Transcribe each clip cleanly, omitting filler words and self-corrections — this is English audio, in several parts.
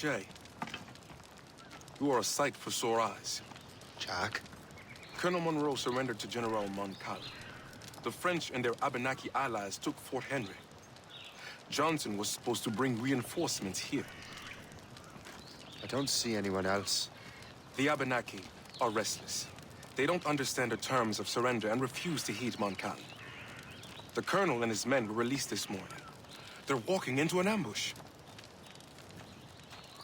Shay. You are a sight for sore eyes. Jack? Colonel Monroe surrendered to General Montcalm. The French and their Abenaki allies took Fort Henry. Johnson was supposed to bring reinforcements here. I don't see anyone else. The Abenaki are restless. They don't understand the terms of surrender and refuse to heed Montcalm. The colonel and his men were released this morning. They're walking into an ambush.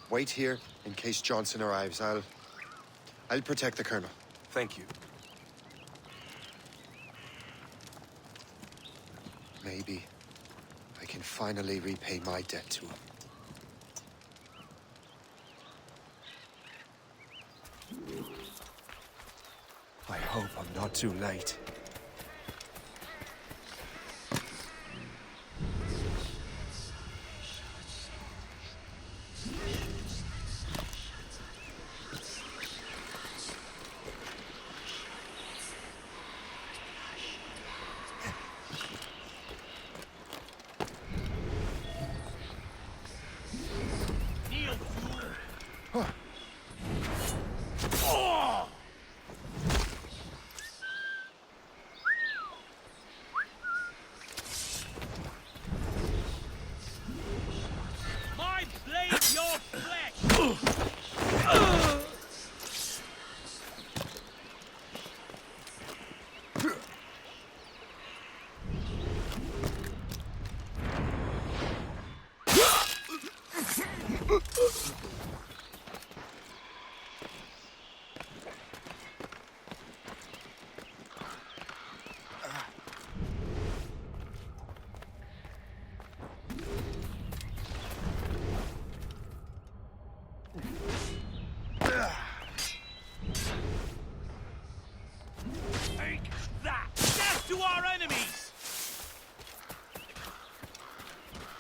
Wait here in case Johnson arrives. I'll protect the colonel. Thank you. Maybe I can finally repay my debt to him. I hope I'm not too late.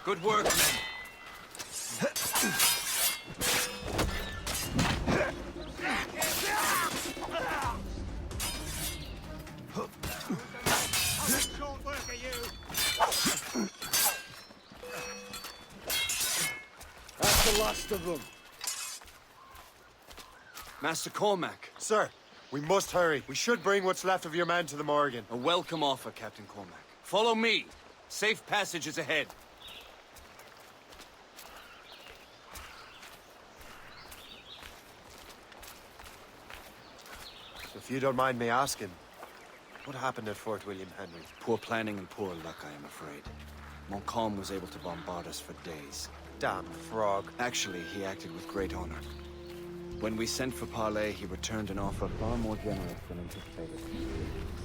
Good work, men. That's the last of them. Master Cormac. Sir, we must hurry. We should bring what's left of your men to the Morrigan. A welcome offer, Captain Cormac. Follow me. Safe passage is ahead. If you don't mind me asking, what happened at Fort William Henry? Poor planning and poor luck, I am afraid. Montcalm was able to bombard us for days. Damn frog. Actually, he acted with great honor. When we sent for parley, he returned an offer far more generous than anticipated.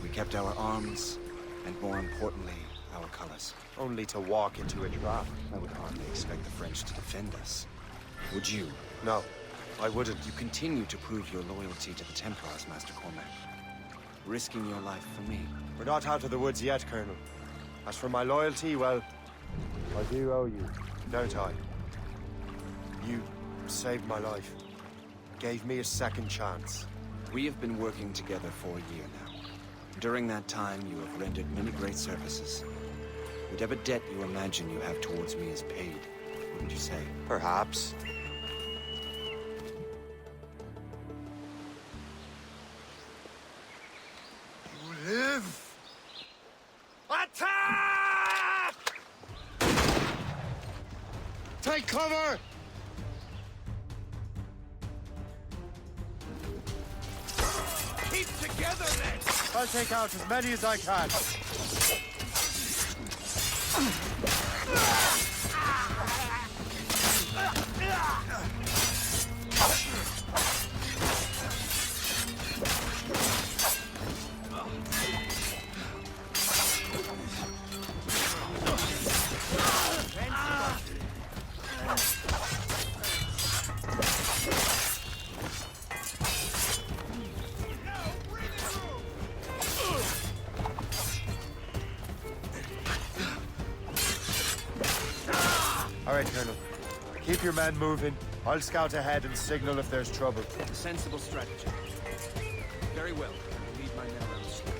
We kept our arms, and more importantly, our colors. Only to walk into a trap. I would hardly expect the French to defend us. Would you? No, I wouldn't. You continue to prove your loyalty to the Templars, Master Cormac. Risking your life for me. We're not out of the woods yet, Colonel. As for my loyalty, well, I do owe you, don't I? You saved my life. Gave me a second chance. We have been working together for a year now. During that time, you have rendered many great services. Whatever debt you imagine you have towards me is paid, wouldn't you say? Perhaps. You live! Attack! Take cover! Keep together, then! I'll take out as many as I can. All right, Colonel. Keep your men moving. I'll scout ahead and signal if there's trouble. A sensible strategy. Very well. I will lead my men around the street.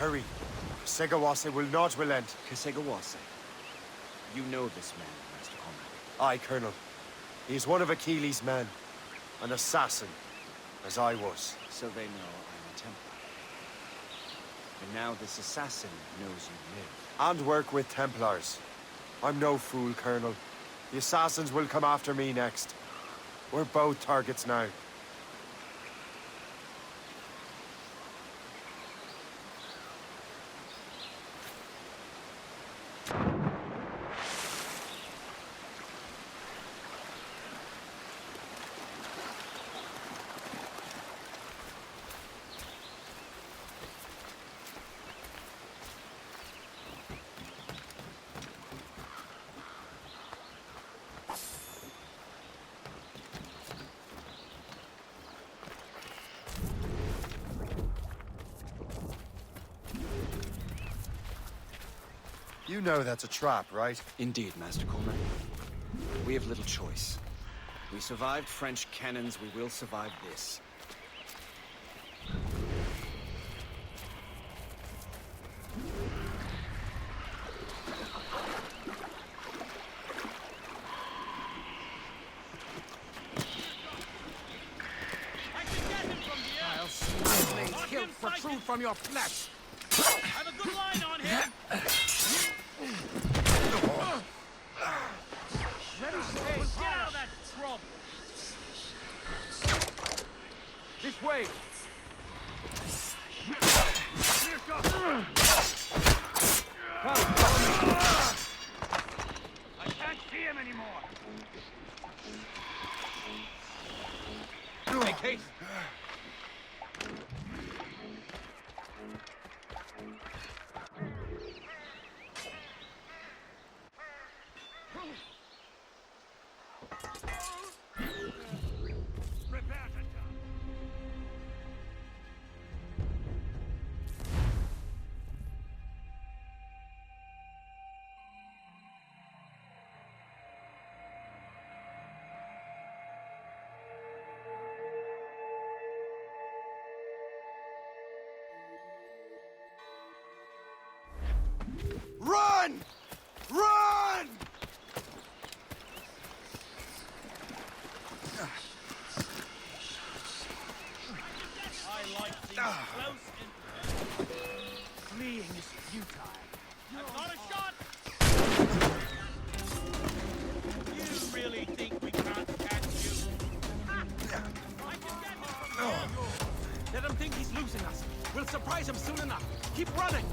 Hurry. Segawase will not relent. Kesegawase. You know this man, Master Cormac. Aye, Colonel. He is one of Achilles' men. An assassin, as I was. So they know I'm a Templar. And now this assassin knows you live. And work with Templars. I'm no fool, Colonel. The assassins will come after me next. We're both targets now. You know that's a trap, right? Indeed, Master Cormac. We have little choice. We survived French cannons, we will survive this. I'll see my blade's hilt protrude from your flesh. I have a good line on him. Hey, get out of that trouble. This way. I can't see him anymore. Make haste. Prepare to jump. Run! Run! I like these close and... Fleeing is futile. I've got a shot! You really think we can't catch you? I can get him from there. Let him think he's losing us. We'll surprise him soon enough. Keep running!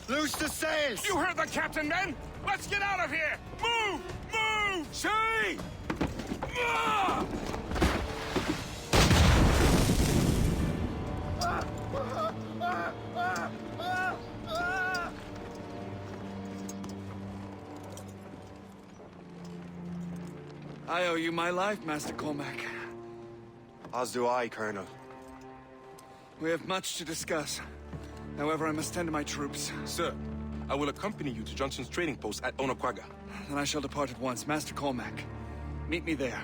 Loose the sails! You heard the captain, men! Let's get out of here! Move! Move! See! Ah! I owe you my life, Master Cormac. As do I, Colonel. We have much to discuss. However, I must tend to my troops. Sir, I will accompany you to Johnson's trading post at Onokwaga. Then I shall depart at once. Master Cormac, meet me there.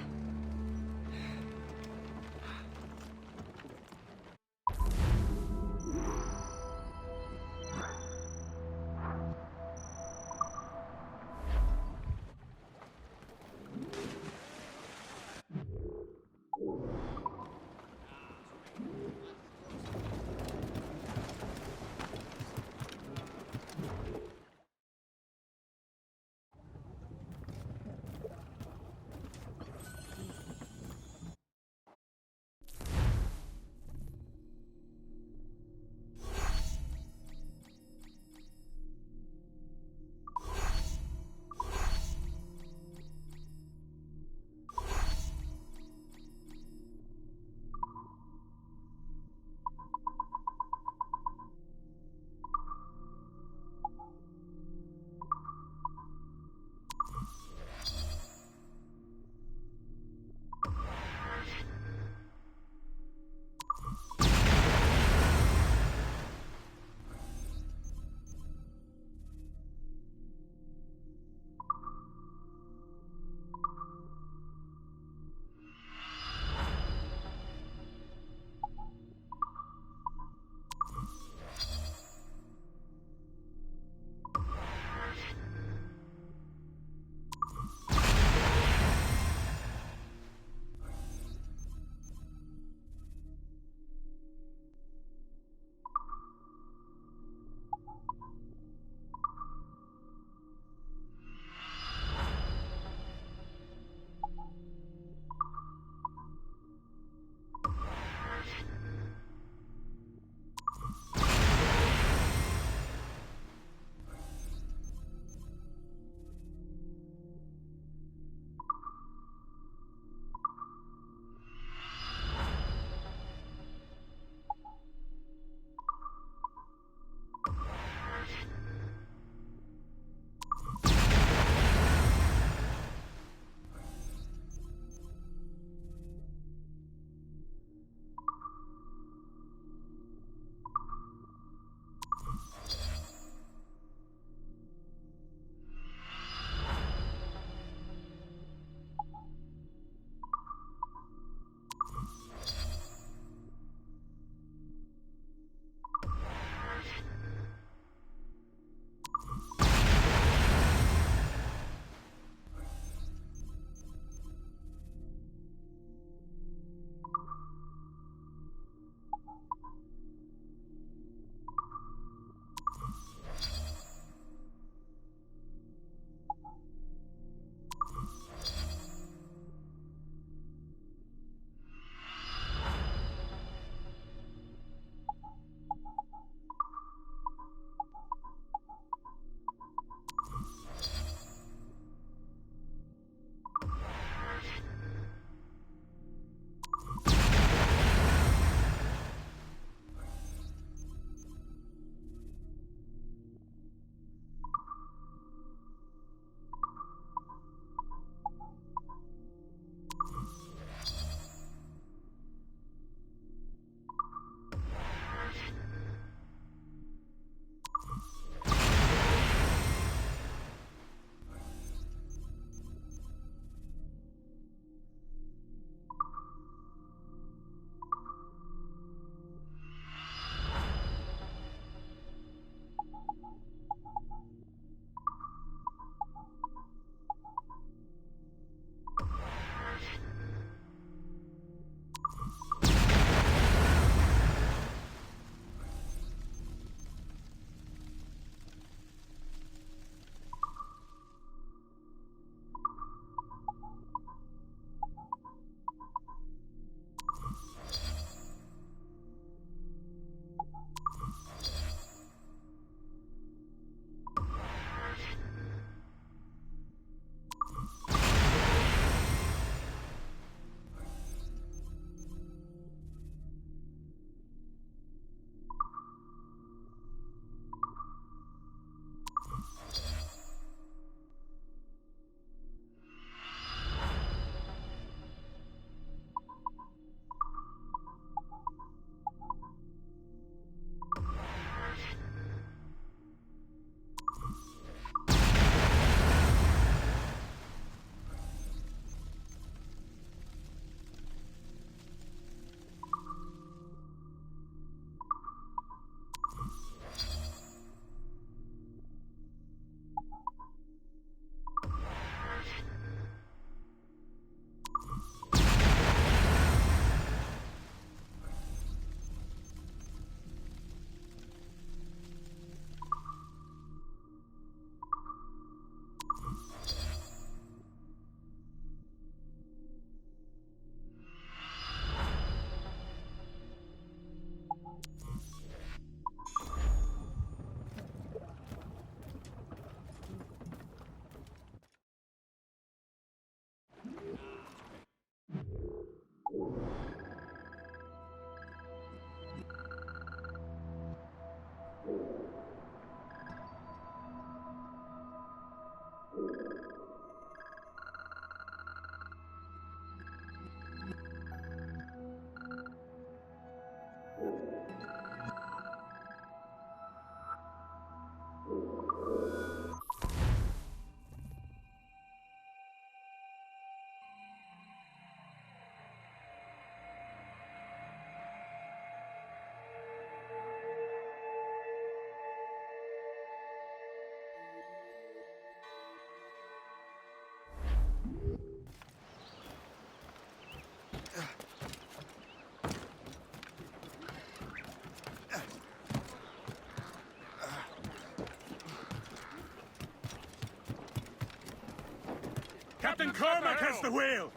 Captain Cormac has the wheel!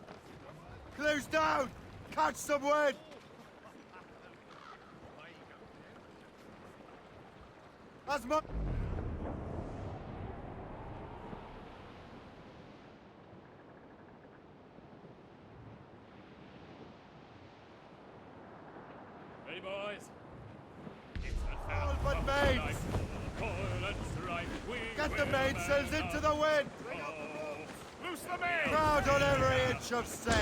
Close down! Catch some wind! As much... Ready, boys? All but mains! Get the mainsails into the wind! Loose the main! Crowd on every inch of sail!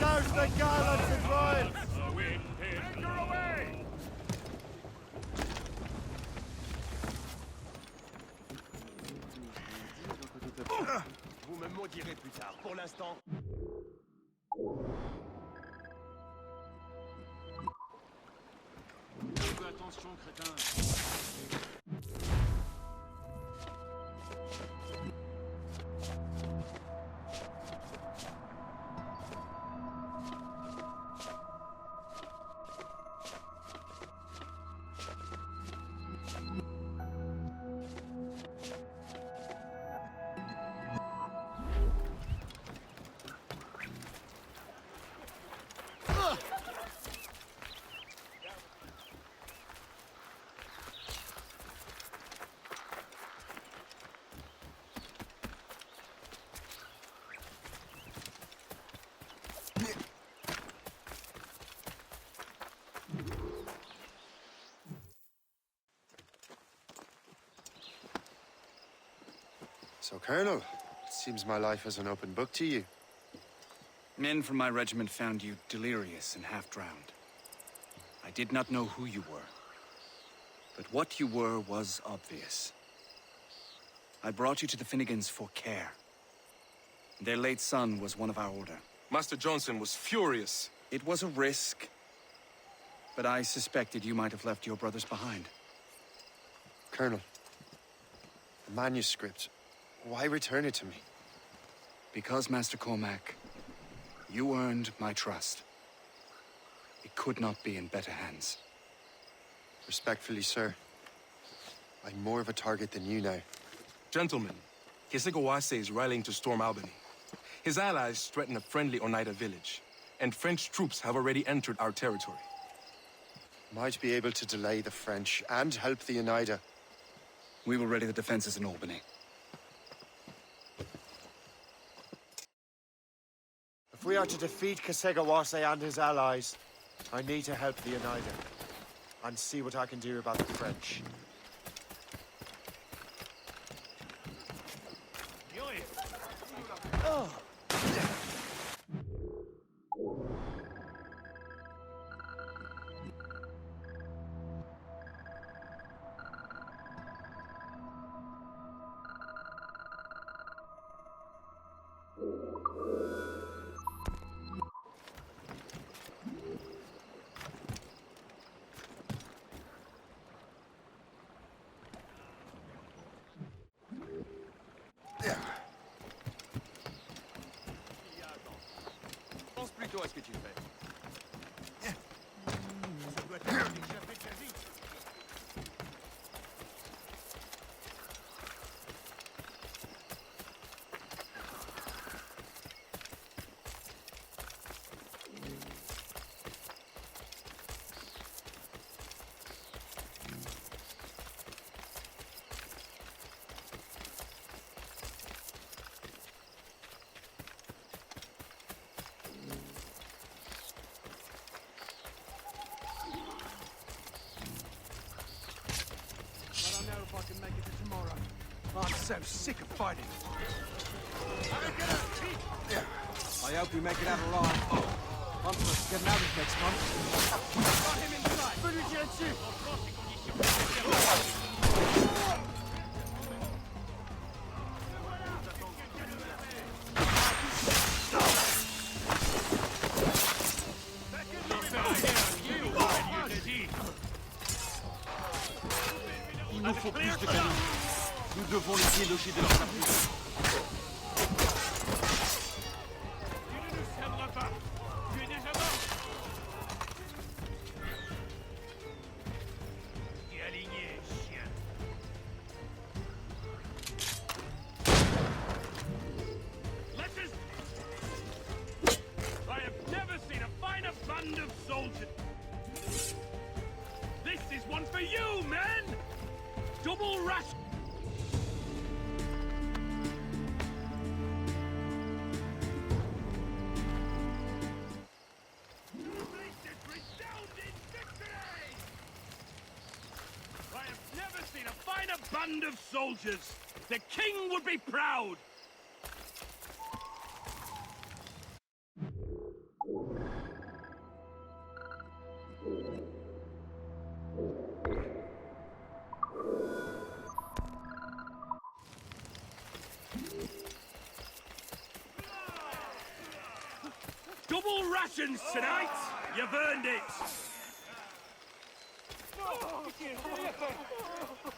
Douse the gallants and royals! Anchor away! Vous me maudirez plus tard. Pour l'instant... Un peu attention, crétin. So, Colonel, it seems my life is an open book to you. Men from my regiment found you delirious and half-drowned. I did not know who you were. But what you were was obvious. I brought you to the Finnegans for care. Their late son was one of our order. Master Johnson was furious. It was a risk, but I suspected you might have left your brothers behind. Colonel, the manuscript, why return it to me? Because, Master Cormac, you earned my trust. It could not be in better hands. Respectfully, sir, I'm more of a target than you now. Gentlemen, Kesegoase is rallying to storm Albany. His allies threaten a friendly Oneida village, and French troops have already entered our territory. Might be able to delay the French and help the Oneida. We will ready the defenses in Albany. If we are to defeat Kesegawase and his allies, I need to help the Oneida and see what I can do about the French. Pense plutôt à ce que tu fais. Ça doit être échappé quasi. I don't know if I can make it to tomorrow. I'm so sick of fighting. I hope we make it out alive. I'm supposed to get out of next month. Got him inside. Peux lui tirer dessus! Il nous faut plus de canons. Nous devons les déloger de leurs abris. Tu ne nous céderas pas. Tu es déjà mort. Tu es aligné, chien. Let us band of soldiers. The king would be proud. Double rations tonight! You've earned it!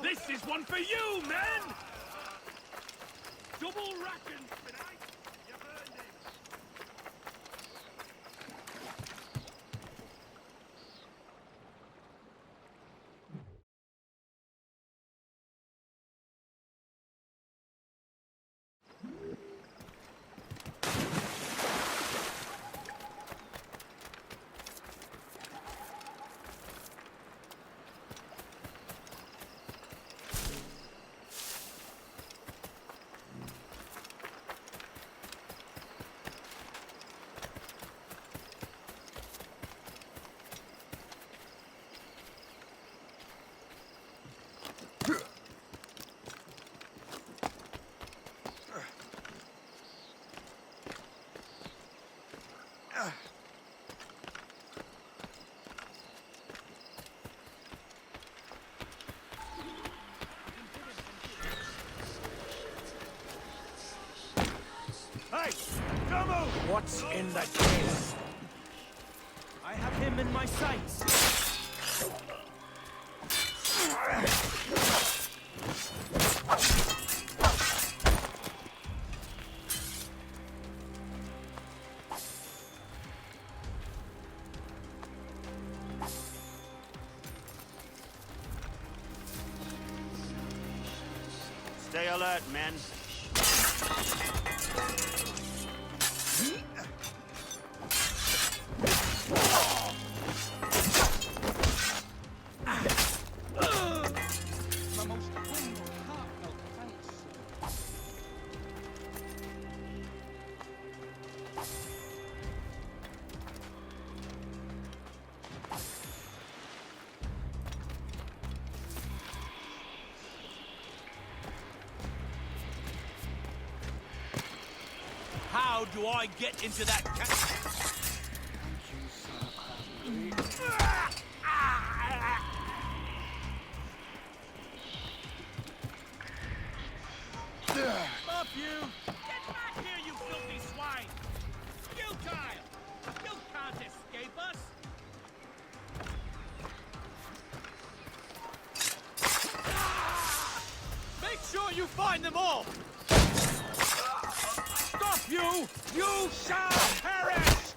This is one for you, men! Double rations tonight! You've earned it! Hey! Come on! What's in the case? I have him in my sights. Stay alert, men. My most humble, heartfelt thanks. How do I get into that Stop you! Get back here, you filthy swine! Futile! You can't escape us! Make sure you find them all! Stop you! You shall perish!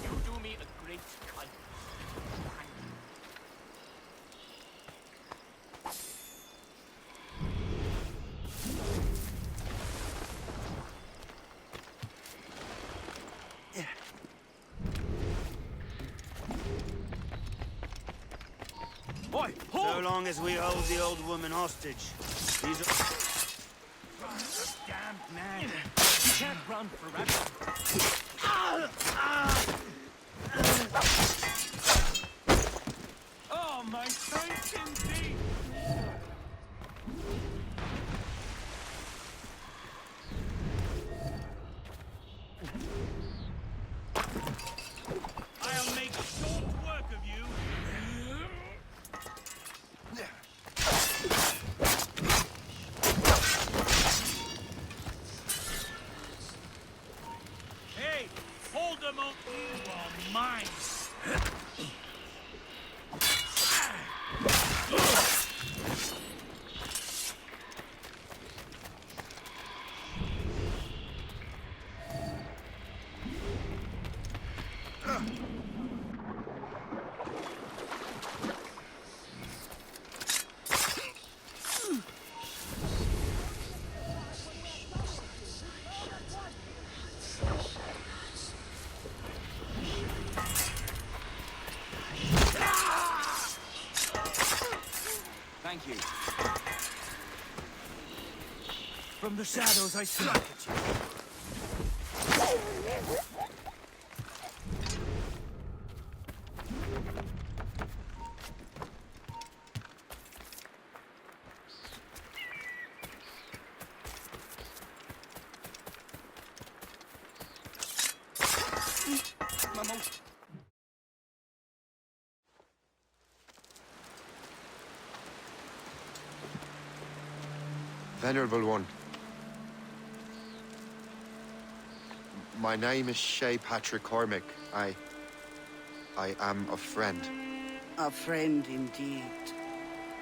You do me a great kindness. Boy, So long as we hold the old woman hostage, these are... damn man! You can't run forever. Oh, my thanks indeed! I'll make short work of you. Hey, hold them up. You are mine. Thank you. From the shadows, I struck at you. Venerable One. My name is Shay Patrick Cormac. I am a friend. A friend indeed.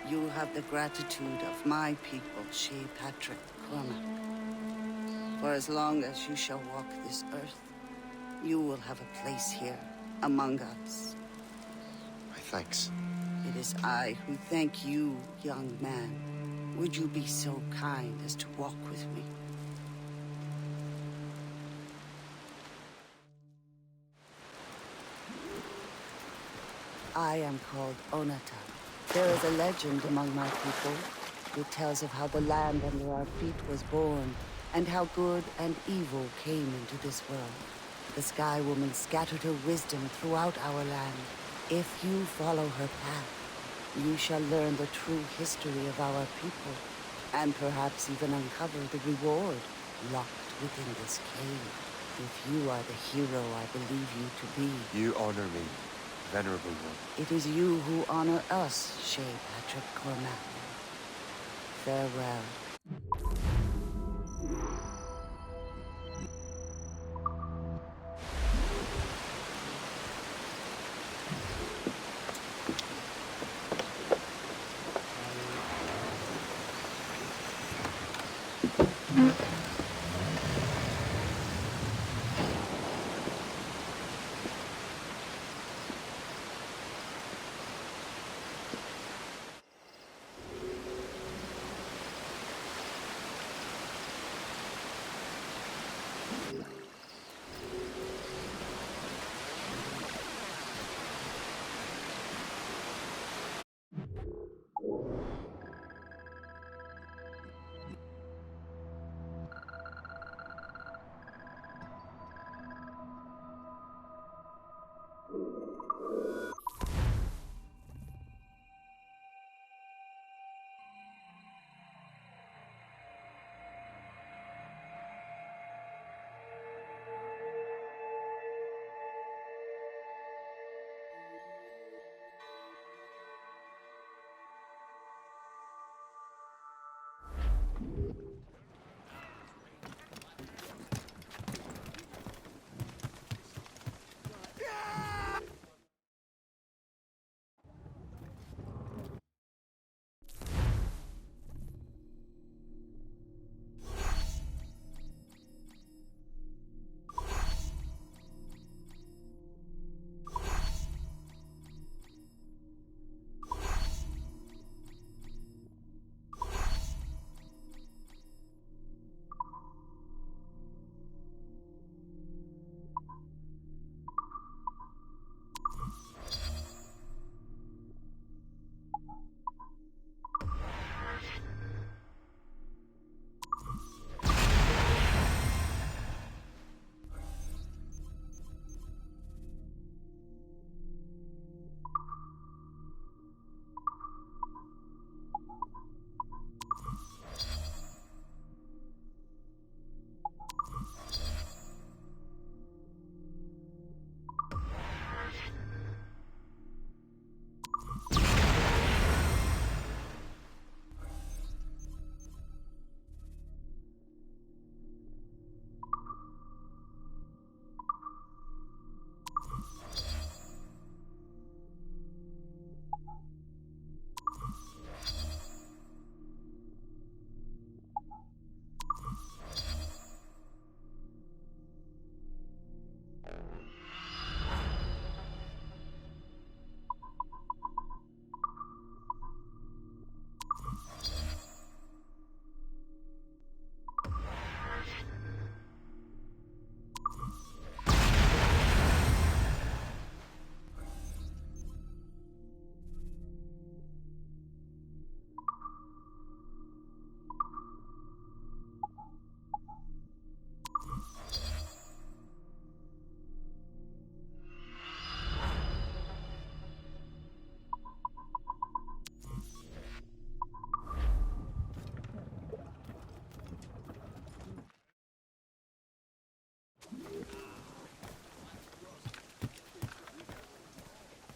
You have the gratitude of my people, Shay Patrick Cormac. For as long as you shall walk this earth, you will have a place here, among us. My thanks. It is I who thank you, young man. Would you be so kind as to walk with me? I am called Onata. There is a legend among my people. It tells of how the land under our feet was born, and how good and evil came into this world. The Sky Woman scattered her wisdom throughout our land. If you follow her path, you shall learn the true history of our people, and perhaps even uncover the reward locked within this cave. If you are the hero I believe you to be. You honor me, Venerable One. It is you who honor us, Shay Patrick Cormac. Farewell.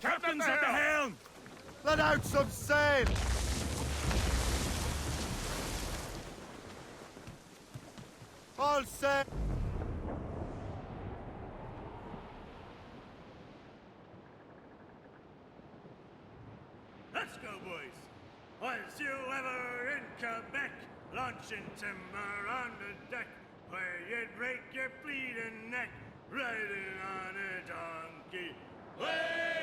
Captain's at the helm! Let out some sail! All set! Let's go, boys. Was you ever in Quebec, launching timber on the deck, where you'd break your bleeding neck, riding on a donkey? Way,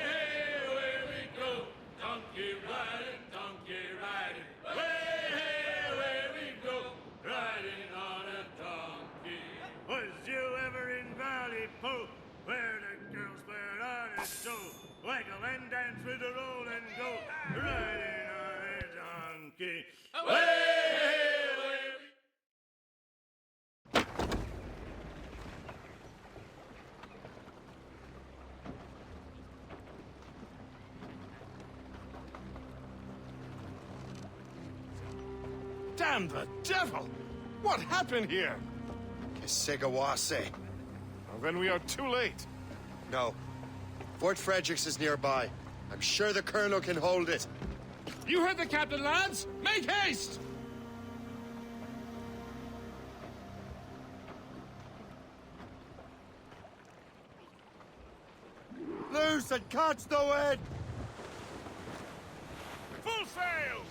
hey, away we go. Donkey riding, donkey riding. Way, hey, away we go. Riding on a donkey. Was you ever in Valley Po, where the girls put on a show, waggle and dance with a roll and go, riding on a donkey? Way, hey, away we Damn the devil! What happened here? Kisigawase. Well, then we are too late. No. Fort Fredericks is nearby. I'm sure the Colonel can hold it. You heard the captain, lads! Make haste! Loose and catch the wind! Full sails!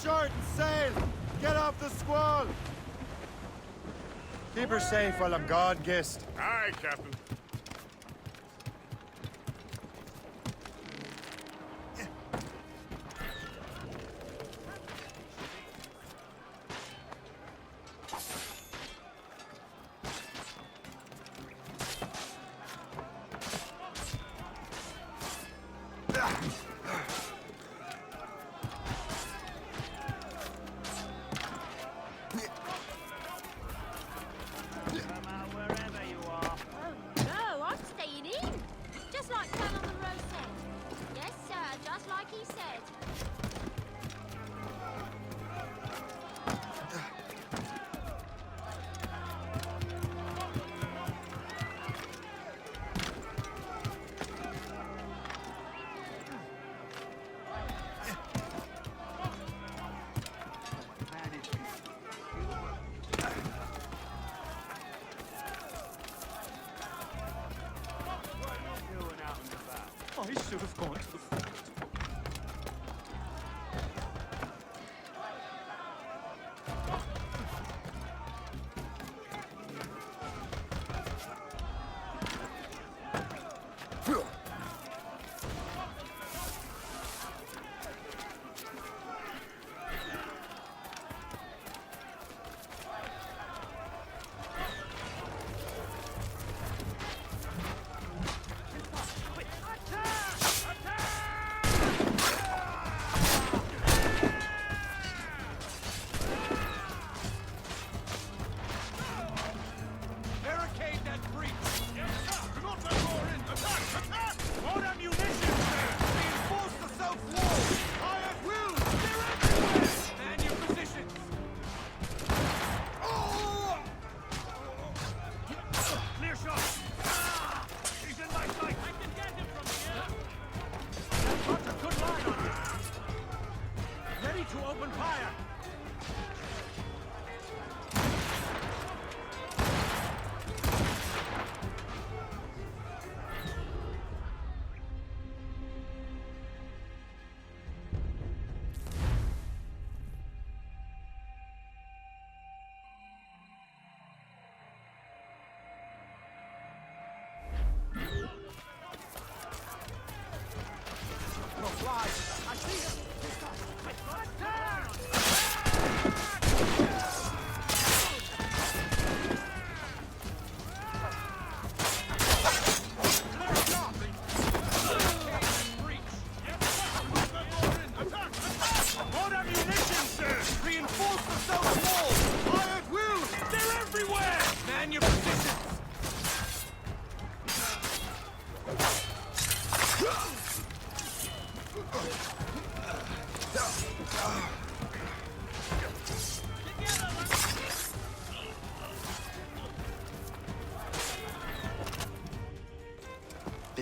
Short and sail! Get off the squall! Keep her safe while I'm gone, Gist. Aye, Captain. Come out wherever you are.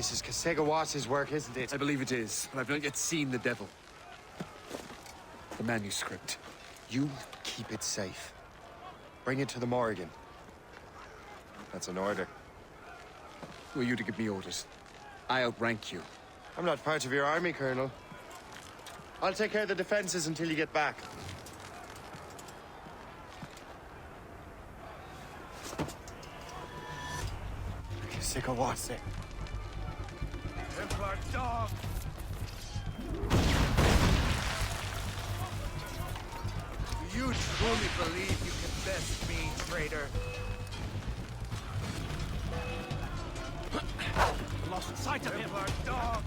This is Kasegawa's work, isn't it? I believe it is, but I've not yet seen the devil. The manuscript. You keep it safe. Bring it to the Morrigan. That's an order. Who are you to give me orders? I outrank you. I'm not part of your army, Colonel. I'll take care of the defenses until you get back. Kasegawa. Templar dog! Do you truly believe you can best me, traitor? Lost sight of him. Templar dog!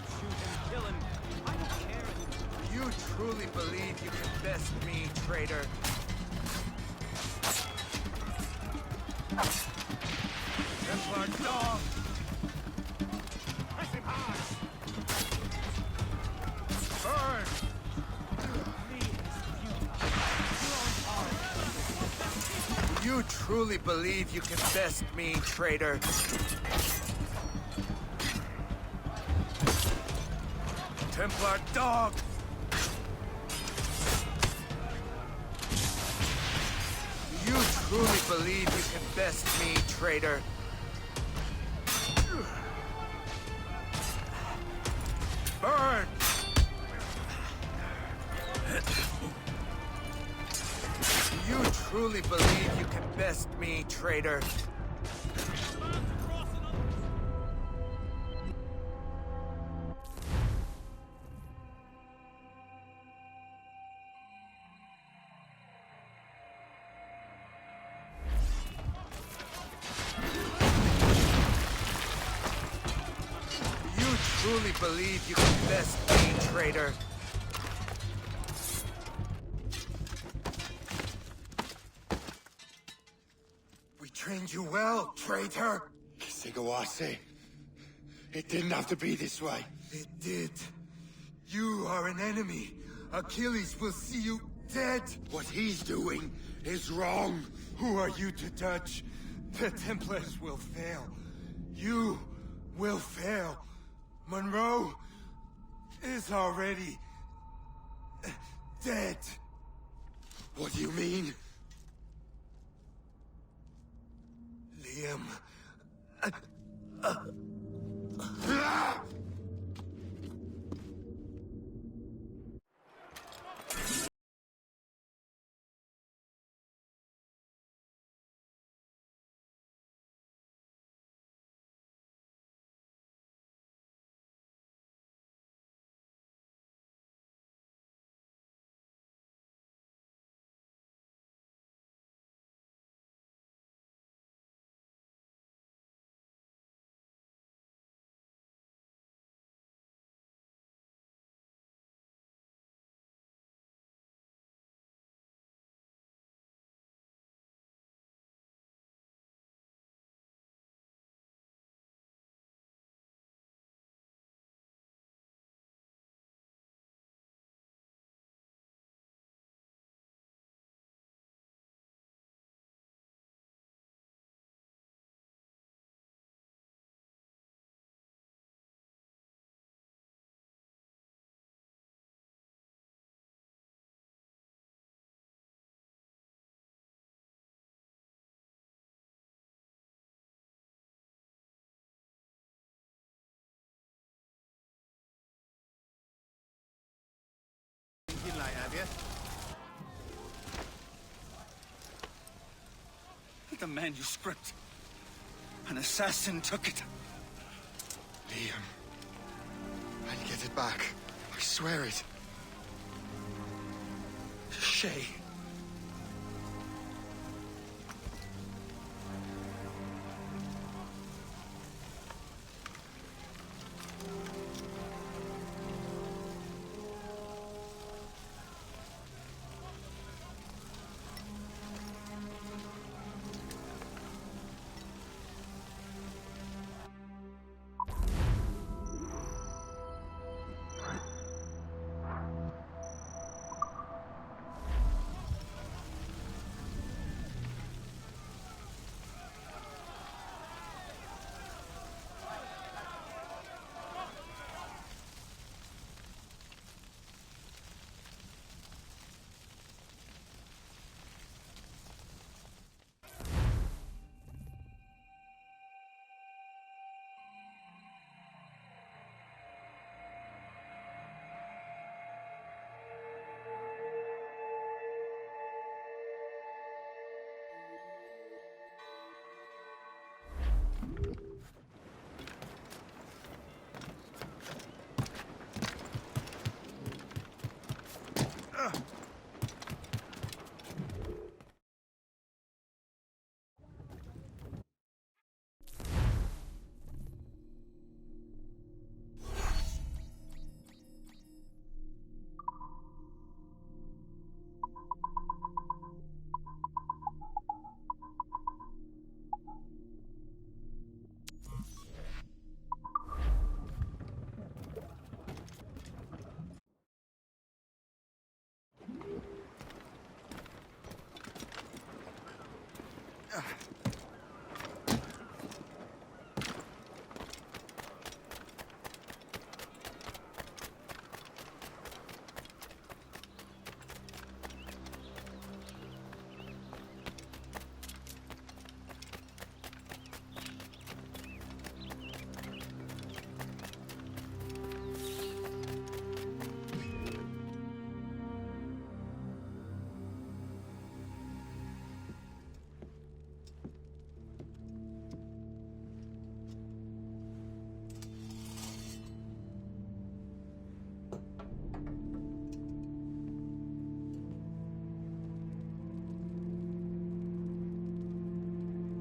Shoot him, kill him. I don't care anymore. Do you truly believe you can best me, traitor? Templar dog! Press him hard. Burn! Do you truly believe you can best me, traitor? Templar dog! Do you truly believe you can best me, traitor? Burn! Do you truly believe you can best me, traitor? Do you truly believe you can best me, traitor? We trained you well, traitor! Kasegawa. It didn't have to be this way. It did. You are an enemy. Achilles will see you dead. What he's doing is wrong. Who are you to judge? The Templars will fail. You will fail. Monroe is already dead. What do you mean? Liam. The manuscript. An assassin took it. Liam. I'll get it back. I swear it. Shay.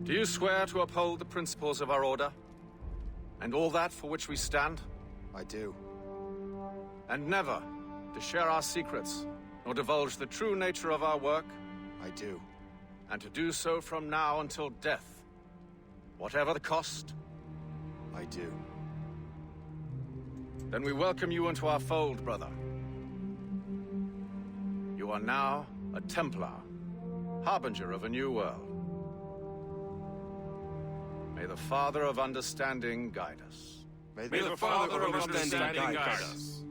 Do you swear to uphold the principles of our order? And all that for which we stand? I do. And never to share our secrets, nor divulge the true nature of our work? I do. And to do so from now until death, whatever the cost? I do. Then we welcome you into our fold, brother. You are now a Templar, harbinger of a new world. May the Father of Understanding guide us. May the Father of Understanding guide us.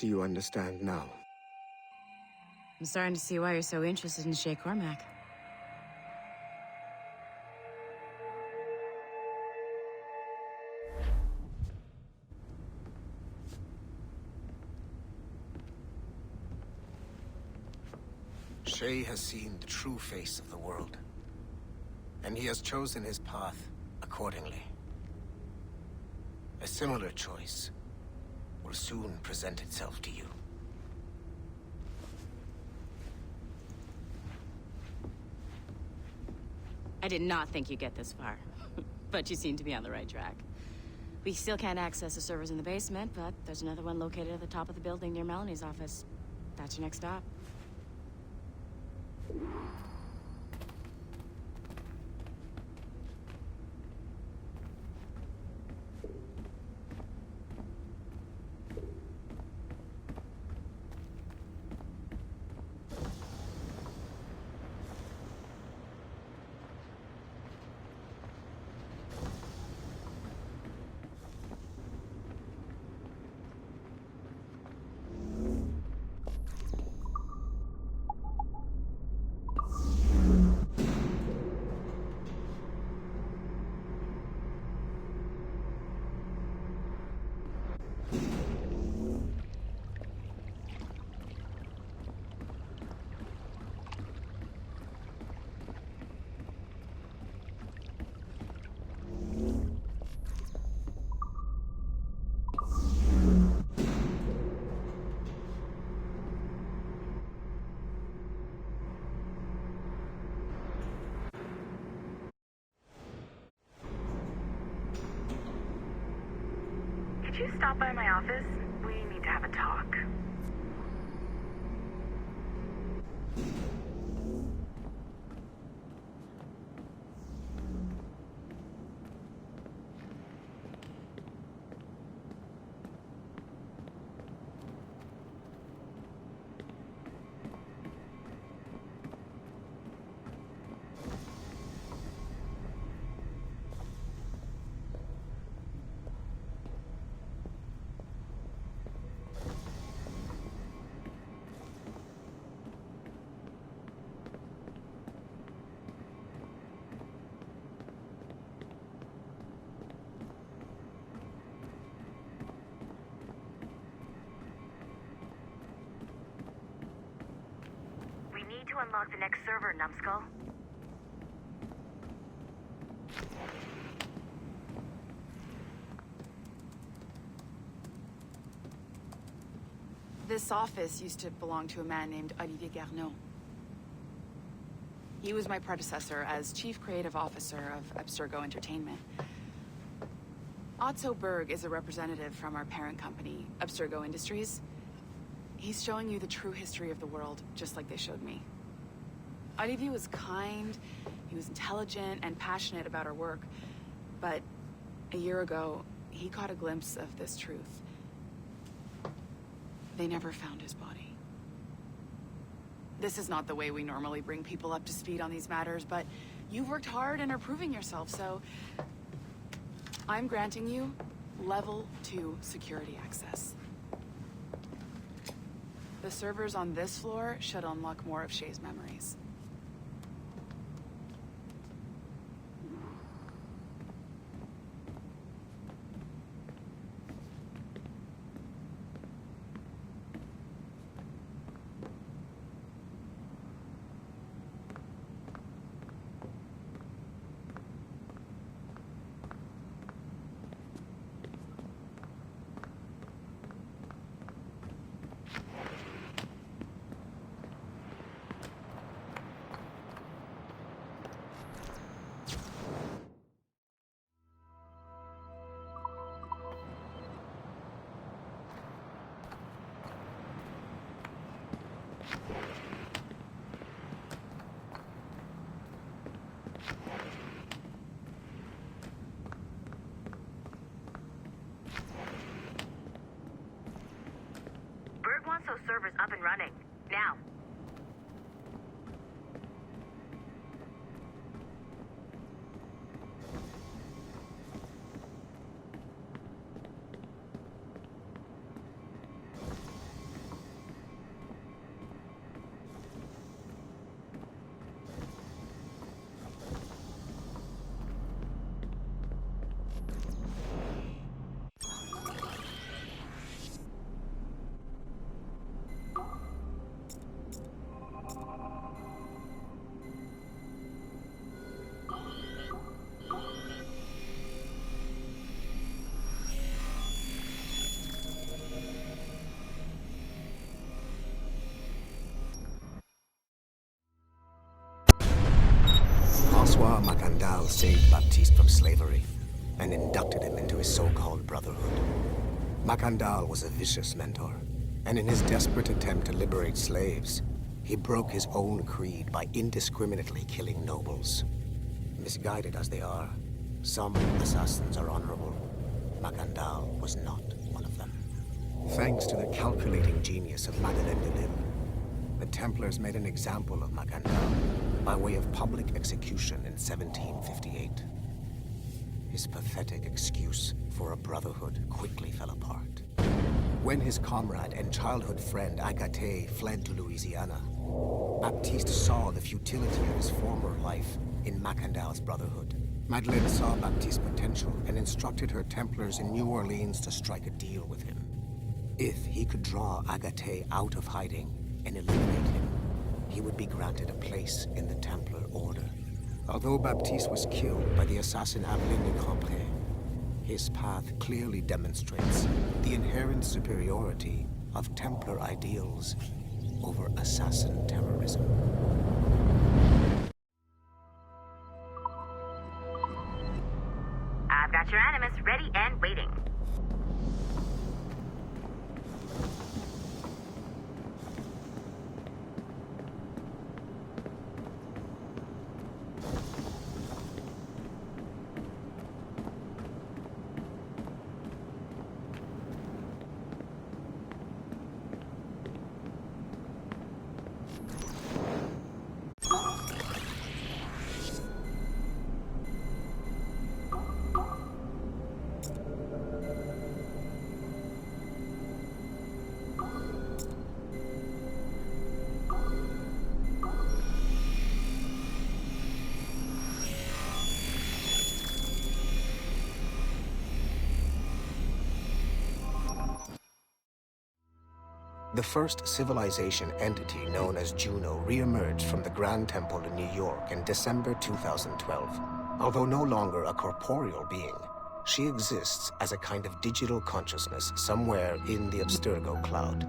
Do you understand now? I'm starting to see why you're so interested in Shay Cormac. Shay has seen the true face of the world, and he has chosen his path accordingly. A similar choice will soon present itself to you. I did not think you'd get this far, but you seem to be on the right track. We still can't access the servers in the basement, but there's another one located at the top of the building near Melanie's office. That's your next stop. Could you stop by my office? We need to have a talk. unlock the next server, Numbskull? This office used to belong to a man named Olivier Garneau. He was my predecessor as Chief Creative Officer of Abstergo Entertainment. Otto Berg is a representative from our parent company, Abstergo Industries. He's showing you the true history of the world, just like they showed me. Olivier was kind, he was intelligent and passionate about our work, but a year ago, he caught a glimpse of this truth. They never found his body. This is not the way we normally bring people up to speed on these matters, but you've worked hard and are proving yourself, so I'm granting you level 2 security access. The servers on this floor should unlock more of Shay's memories. Berg wants those servers up and running. Now. François Macandal saved Baptiste from slavery and inducted him into his so-called brotherhood. Macandal was a vicious mentor, and in his desperate attempt to liberate slaves, he broke his own creed by indiscriminately killing nobles. Misguided as they are, some assassins are honorable. Macandal was not one of them. Thanks to the calculating genius of Madeleine de Lille, the Templars made an example of Macandal by way of public execution in 1758. His pathetic excuse for a brotherhood quickly fell apart. When his comrade and childhood friend Agathe fled to Louisiana, Baptiste saw the futility of his former life in Macandal's brotherhood. Madeleine saw Baptiste's potential and instructed her Templars in New Orleans to strike a deal with him. If he could draw Agathe out of hiding and eliminate him, he would be granted a place in the Templar Order. Although Baptiste was killed by the assassin Aveline de Grandpré, his path clearly demonstrates the inherent superiority of Templar ideals over assassin terrorism. I've got your Animus ready and waiting. The first civilization entity known as Juno re-emerged from the Grand Temple in New York in December 2012. Although no longer a corporeal being, she exists as a kind of digital consciousness somewhere in the Abstergo cloud.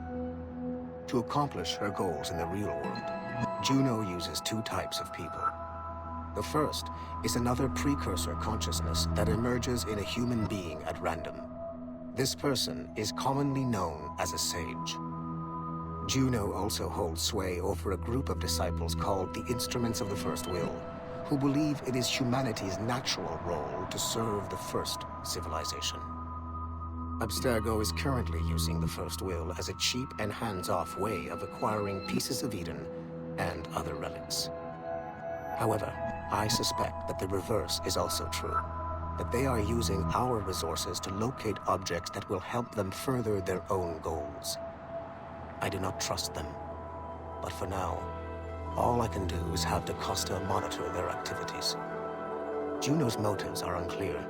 To accomplish her goals in the real world, Juno uses two types of people. The first is another precursor consciousness that emerges in a human being at random. This person is commonly known as a sage. Juno also holds sway over a group of disciples called the Instruments of the First Will, who believe it is humanity's natural role to serve the first civilization. Abstergo is currently using the First Will as a cheap and hands-off way of acquiring pieces of Eden and other relics. However, I suspect that the reverse is also true, that they are using our resources to locate objects that will help them further their own goals. I do not trust them, but for now, all I can do is have DaCosta monitor their activities. Juno's motives are unclear.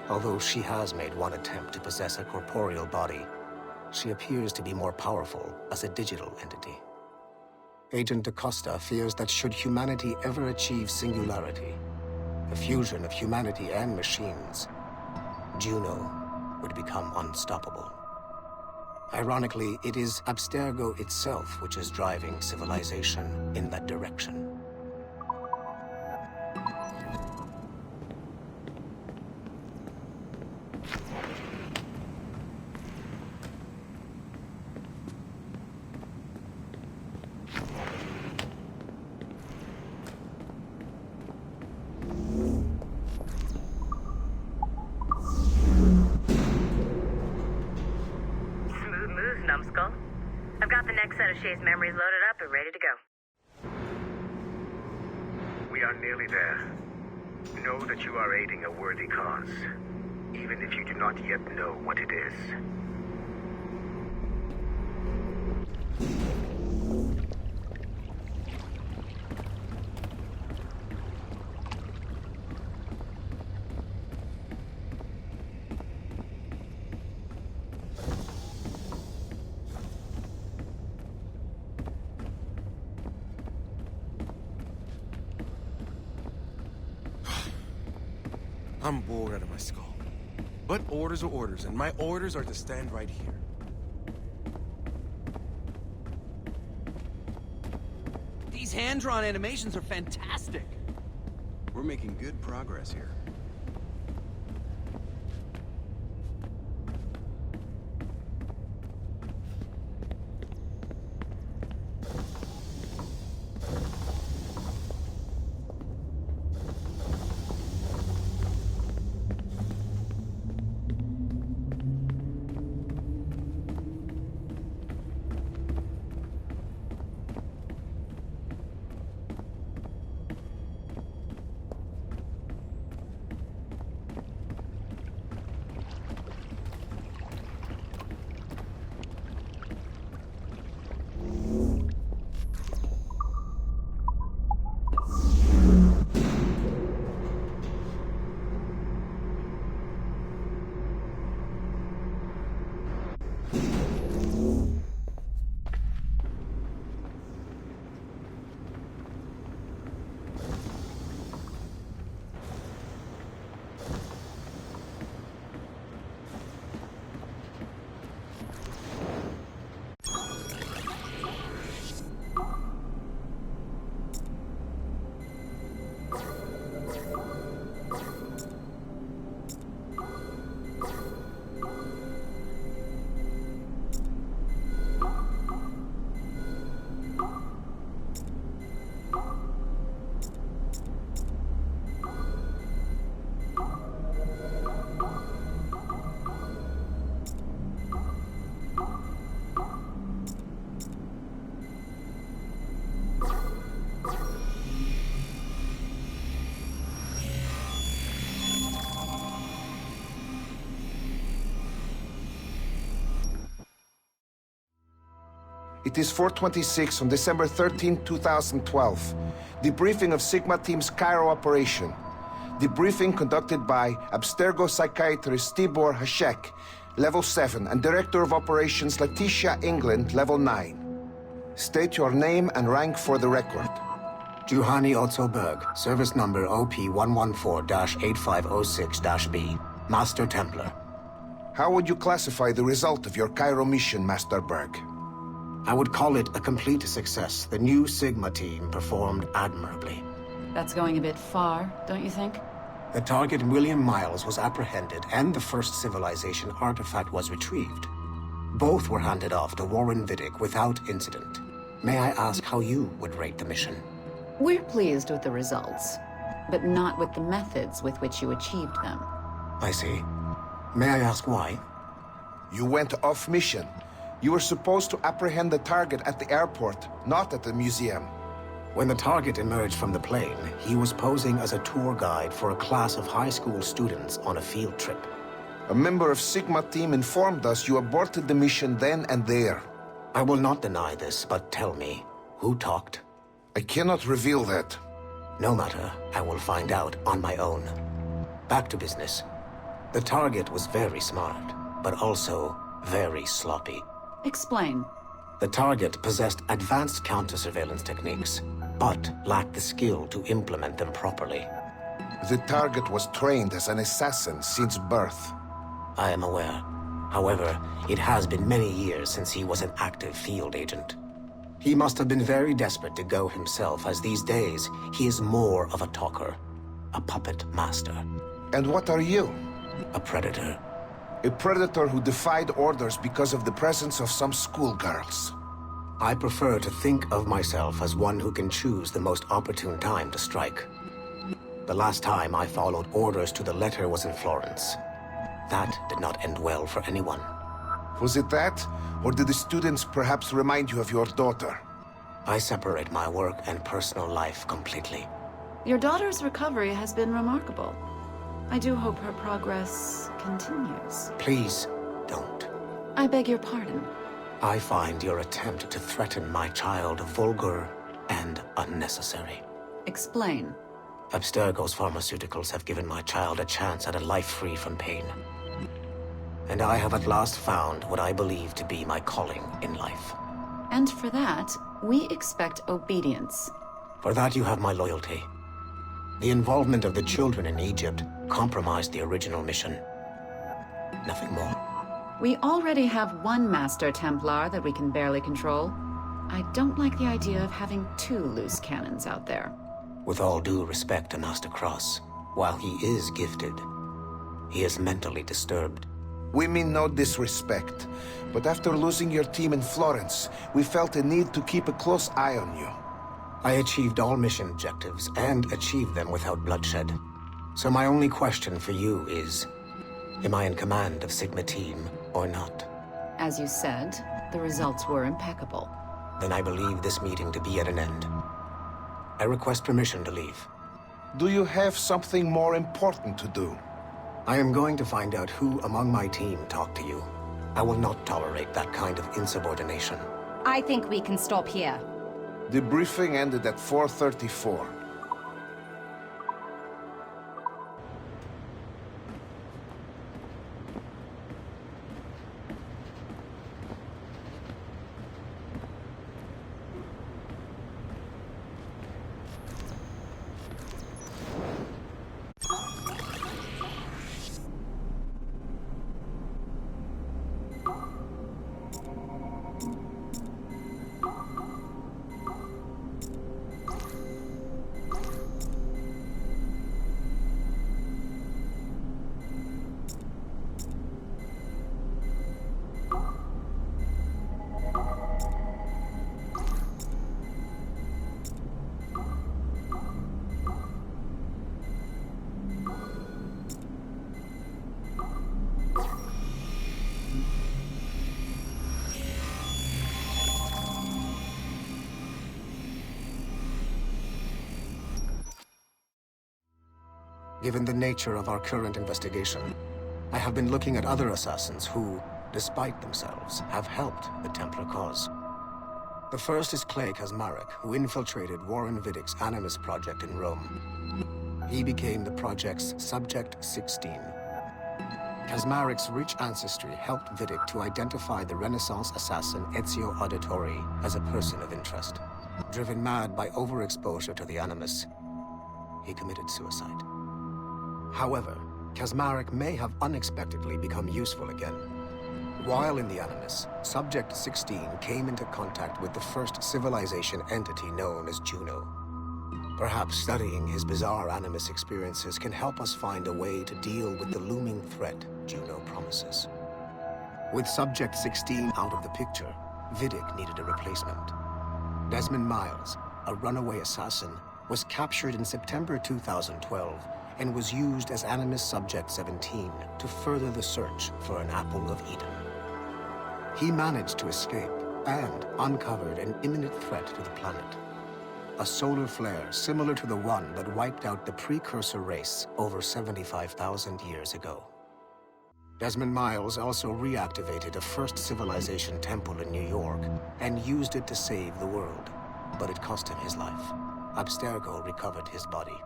Although she has made one attempt to possess a corporeal body, she appears to be more powerful as a digital entity. Agent DaCosta fears that should humanity ever achieve singularity, a fusion of humanity and machines, Juno would become unstoppable. Ironically, it is Abstergo itself which is driving civilization in that direction. Numbskull. I've got the next set of Shay's memories loaded up and ready to go. We are nearly there. Know that you are aiding a worthy cause, even if you do not yet know what it is. I'm bored out of my skull. But orders are orders, and my orders are to stand right here. These hand-drawn animations are fantastic. We're making good progress here. It is 4:26 on December 13, 2012. Debriefing of Sigma Team's Cairo operation. Debriefing conducted by Abstergo psychiatrist Tibor Hashek Level 7, and Director of Operations Letitia England, Level 9. State your name and rank for the record. Juhani Otto Berg, service number OP-114-8506-B, Master Templar. How would you classify the result of your Cairo mission, Master Berg? I would call it a complete success. The new Sigma team performed admirably. That's going a bit far, don't you think? The target, William Miles, was apprehended, and the first civilization artifact was retrieved. Both were handed off to Warren Vidic without incident. May I ask how you would rate the mission? We're pleased with the results, but not with the methods with which you achieved them. I see. May I ask why? You went off mission. You were supposed to apprehend the target at the airport, not at the museum. When the target emerged from the plane, he was posing as a tour guide for a class of high school students on a field trip. A member of Sigma team informed us you aborted the mission then and there. I will not deny this, but tell me, who talked? I cannot reveal that. No matter, I will find out on my own. Back to business. The target was very smart, but also very sloppy. Explain. The target possessed advanced counter-surveillance techniques, but lacked the skill to implement them properly. The target was trained as an assassin since birth. I am aware. However, it has been many years since he was an active field agent. He must have been very desperate to go himself, as these days he is more of a talker, a puppet master. And what are you? A predator. A predator who defied orders because of the presence of some schoolgirls. I prefer to think of myself as one who can choose the most opportune time to strike. The last time I followed orders to the letter was in Florence. That did not end well for anyone. Was it that? Or did the students perhaps remind you of your daughter? I separate my work and personal life completely. Your daughter's recovery has been remarkable. I do hope her progress continues. Please, don't. I beg your pardon. I find your attempt to threaten my child vulgar and unnecessary. Explain. Abstergo's pharmaceuticals have given my child a chance at a life free from pain. And I have at last found what I believe to be my calling in life. And for that, we expect obedience. For that you have my loyalty. The involvement of the children in Egypt compromised the original mission. Nothing more. We already have one Master Templar that we can barely control. I don't like the idea of having two loose cannons out there. With all due respect to Master Cross, while he is gifted, he is mentally disturbed. We mean no disrespect, but after losing your team in Florence, we felt a need to keep a close eye on you. I achieved all mission objectives, and achieved them without bloodshed. So my only question for you is, am I in command of Sigma Team or not? As you said, the results were impeccable. Then I believe this meeting to be at an end. I request permission to leave. Do you have something more important to do? I am going to find out who among my team talked to you. I will not tolerate that kind of insubordination. I think we can stop here. The briefing ended at 4:34. Given the nature of our current investigation, I have been looking at other assassins who, despite themselves, have helped the Templar cause. The first is Clay Kazmarek, who infiltrated Warren Vidic's Animus project in Rome. He became the project's Subject 16. Kazmaric's rich ancestry helped Vidic to identify the Renaissance assassin Ezio Auditore as a person of interest. Driven mad by overexposure to the Animus, he committed suicide. However, Kazmarek may have unexpectedly become useful again. While in the Animus, Subject 16 came into contact with the first civilization entity known as Juno. Perhaps studying his bizarre Animus experiences can help us find a way to deal with the looming threat Juno promises. With Subject 16 out of the picture, Vidic needed a replacement. Desmond Miles, a runaway assassin, was captured in September 2012 and was used as Animus Subject 17 to further the search for an Apple of Eden. He managed to escape and uncovered an imminent threat to the planet. A solar flare similar to the one that wiped out the precursor race over 75,000 years ago. Desmond Miles also reactivated a first civilization temple in New York and used it to save the world, but it cost him his life. Abstergo recovered his body.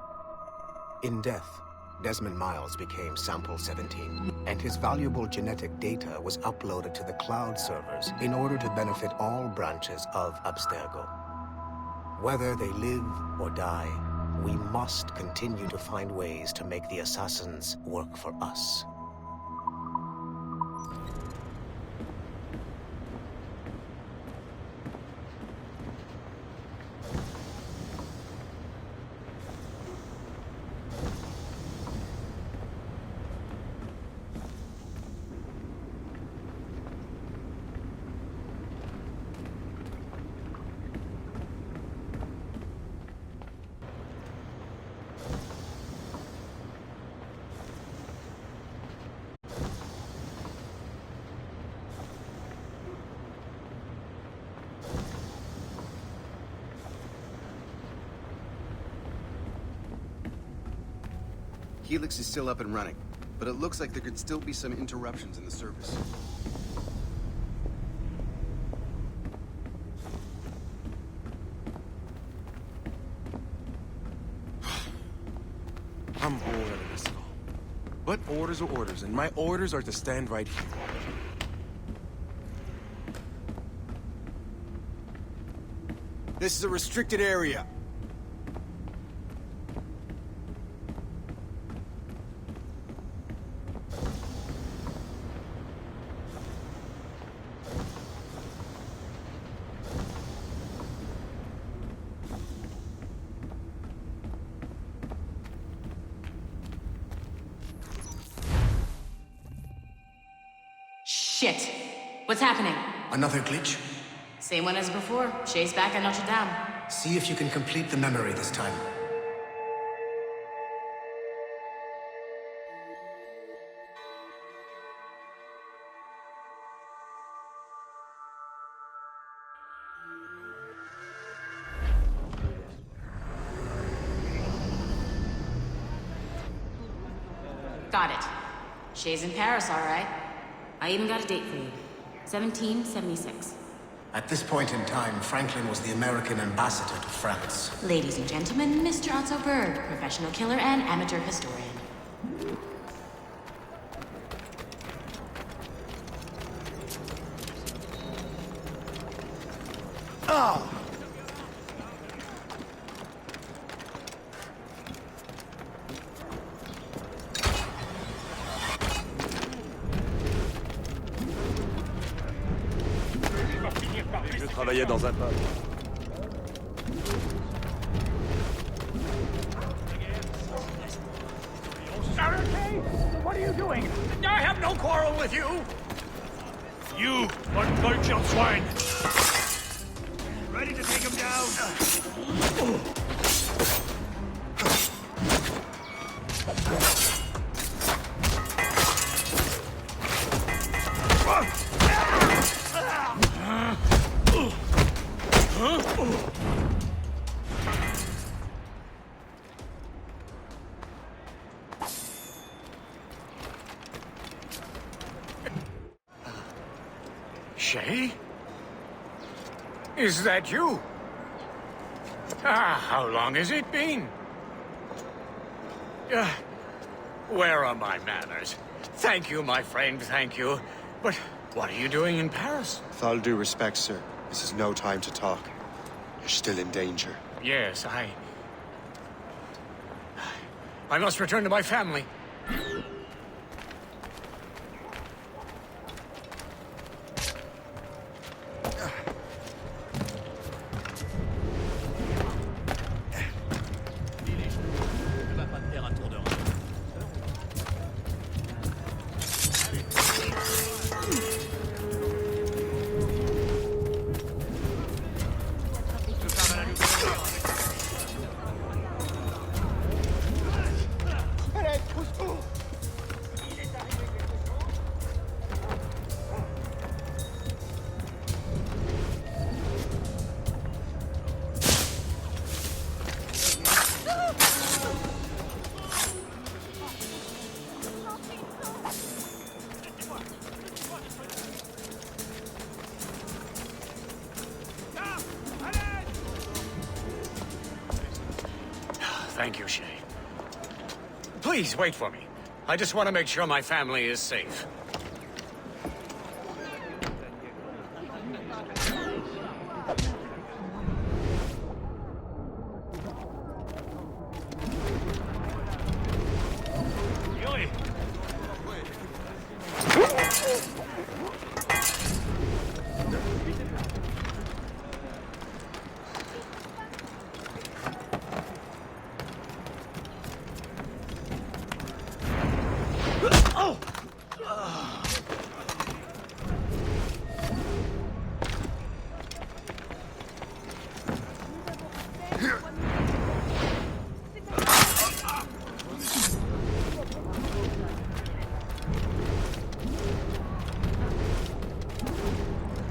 In death, Desmond Miles became Sample 17, and his valuable genetic data was uploaded to the cloud servers in order to benefit all branches of Abstergo. Whether they live or die, we must continue to find ways to make the assassins work for us. Helix is still up and running, but it looks like there could still be some interruptions in the service. I'm bored of this all. But orders are orders, and my orders are to stand right here. This is a restricted area. Shit. What's happening? Another glitch? Same one as before. Shay's back at Notre Dame. See if you can complete the memory this time. Got it. Shay's in Paris, all right. I even got a date for you. 1776. At this point in time, Franklin was the American ambassador to France. Ladies and gentlemen, Mr. Otto Berg, professional killer and amateur historian. Oh! Je travaillais dans un pub. Saturday? What are you doing? I have no quarrel with you! You, uncultured swine! Ready to take him down? Shay? Is that you? How long has it been? Where are my manners? Thank you, my friend, thank you. But what are you doing in Paris? With all due respect, sir, this is no time to talk. You're still in danger. Yes, I must return to my family. Thank you, Shay. Please, wait for me. I just want to make sure my family is safe.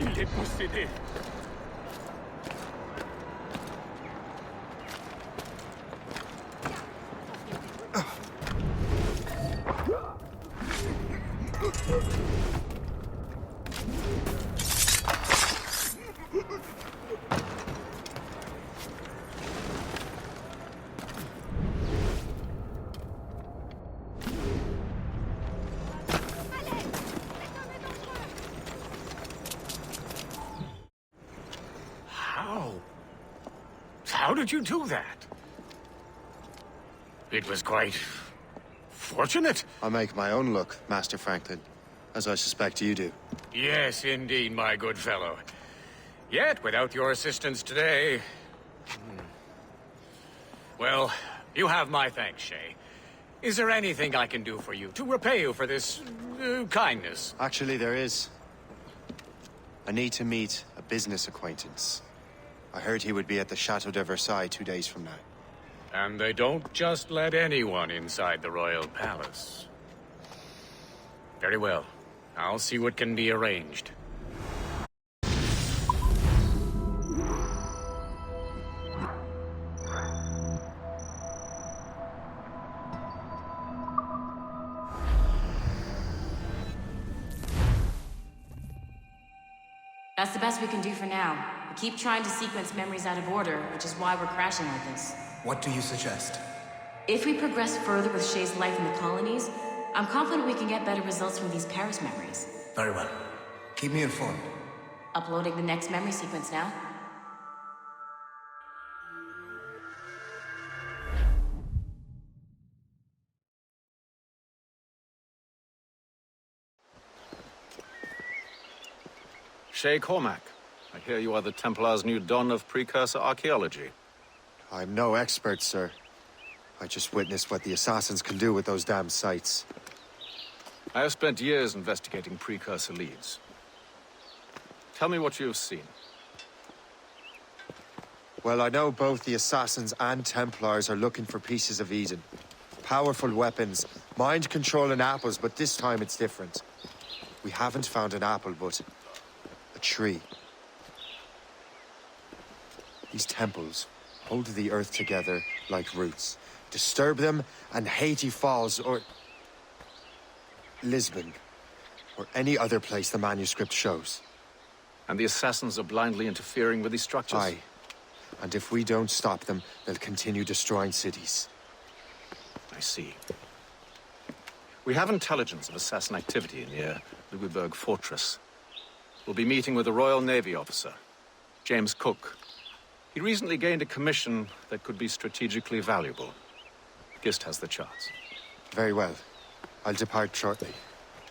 Il est possédé. How did you do that? It was quite fortunate. I make my own luck, Master Franklin, as I suspect you do. Yes, indeed, my good fellow. Yet, without your assistance today... Well, you have my thanks, Shay. Is there anything I can do for you, to repay you for this kindness? Actually, there is. I need to meet a business acquaintance. I heard he would be at the Chateau de Versailles 2 days from now. And they don't just let anyone inside the royal palace. Very well. I'll see what can be arranged. That's the best we can do for now. We keep trying to sequence memories out of order, which is why we're crashing like this. What do you suggest? If we progress further with Shay's life in the colonies, I'm confident we can get better results from these Paris memories. Very well. Keep me informed. Uploading the next memory sequence now. Shay Cormac, I hear you are the Templar's new don of precursor archaeology. I'm no expert, sir. I just witnessed what the assassins can do with those damn sites. I have spent years investigating precursor leads. Tell me what you have seen. Well, I know both the Assassins and Templars are looking for pieces of Eden. Powerful weapons, mind-controlling apples, but this time it's different. We haven't found an apple, but a tree. These temples hold the earth together like roots. Disturb them, and Haiti falls, or Lisbon, or any other place the manuscript shows. And the Assassins are blindly interfering with these structures? Aye. And if we don't stop them, they'll continue destroying cities. I see. We have intelligence of assassin activity near Louisburg Fortress. We'll be meeting with a Royal Navy officer, James Cook. He recently gained a commission that could be strategically valuable. Gist has the charts. Very well. I'll depart shortly.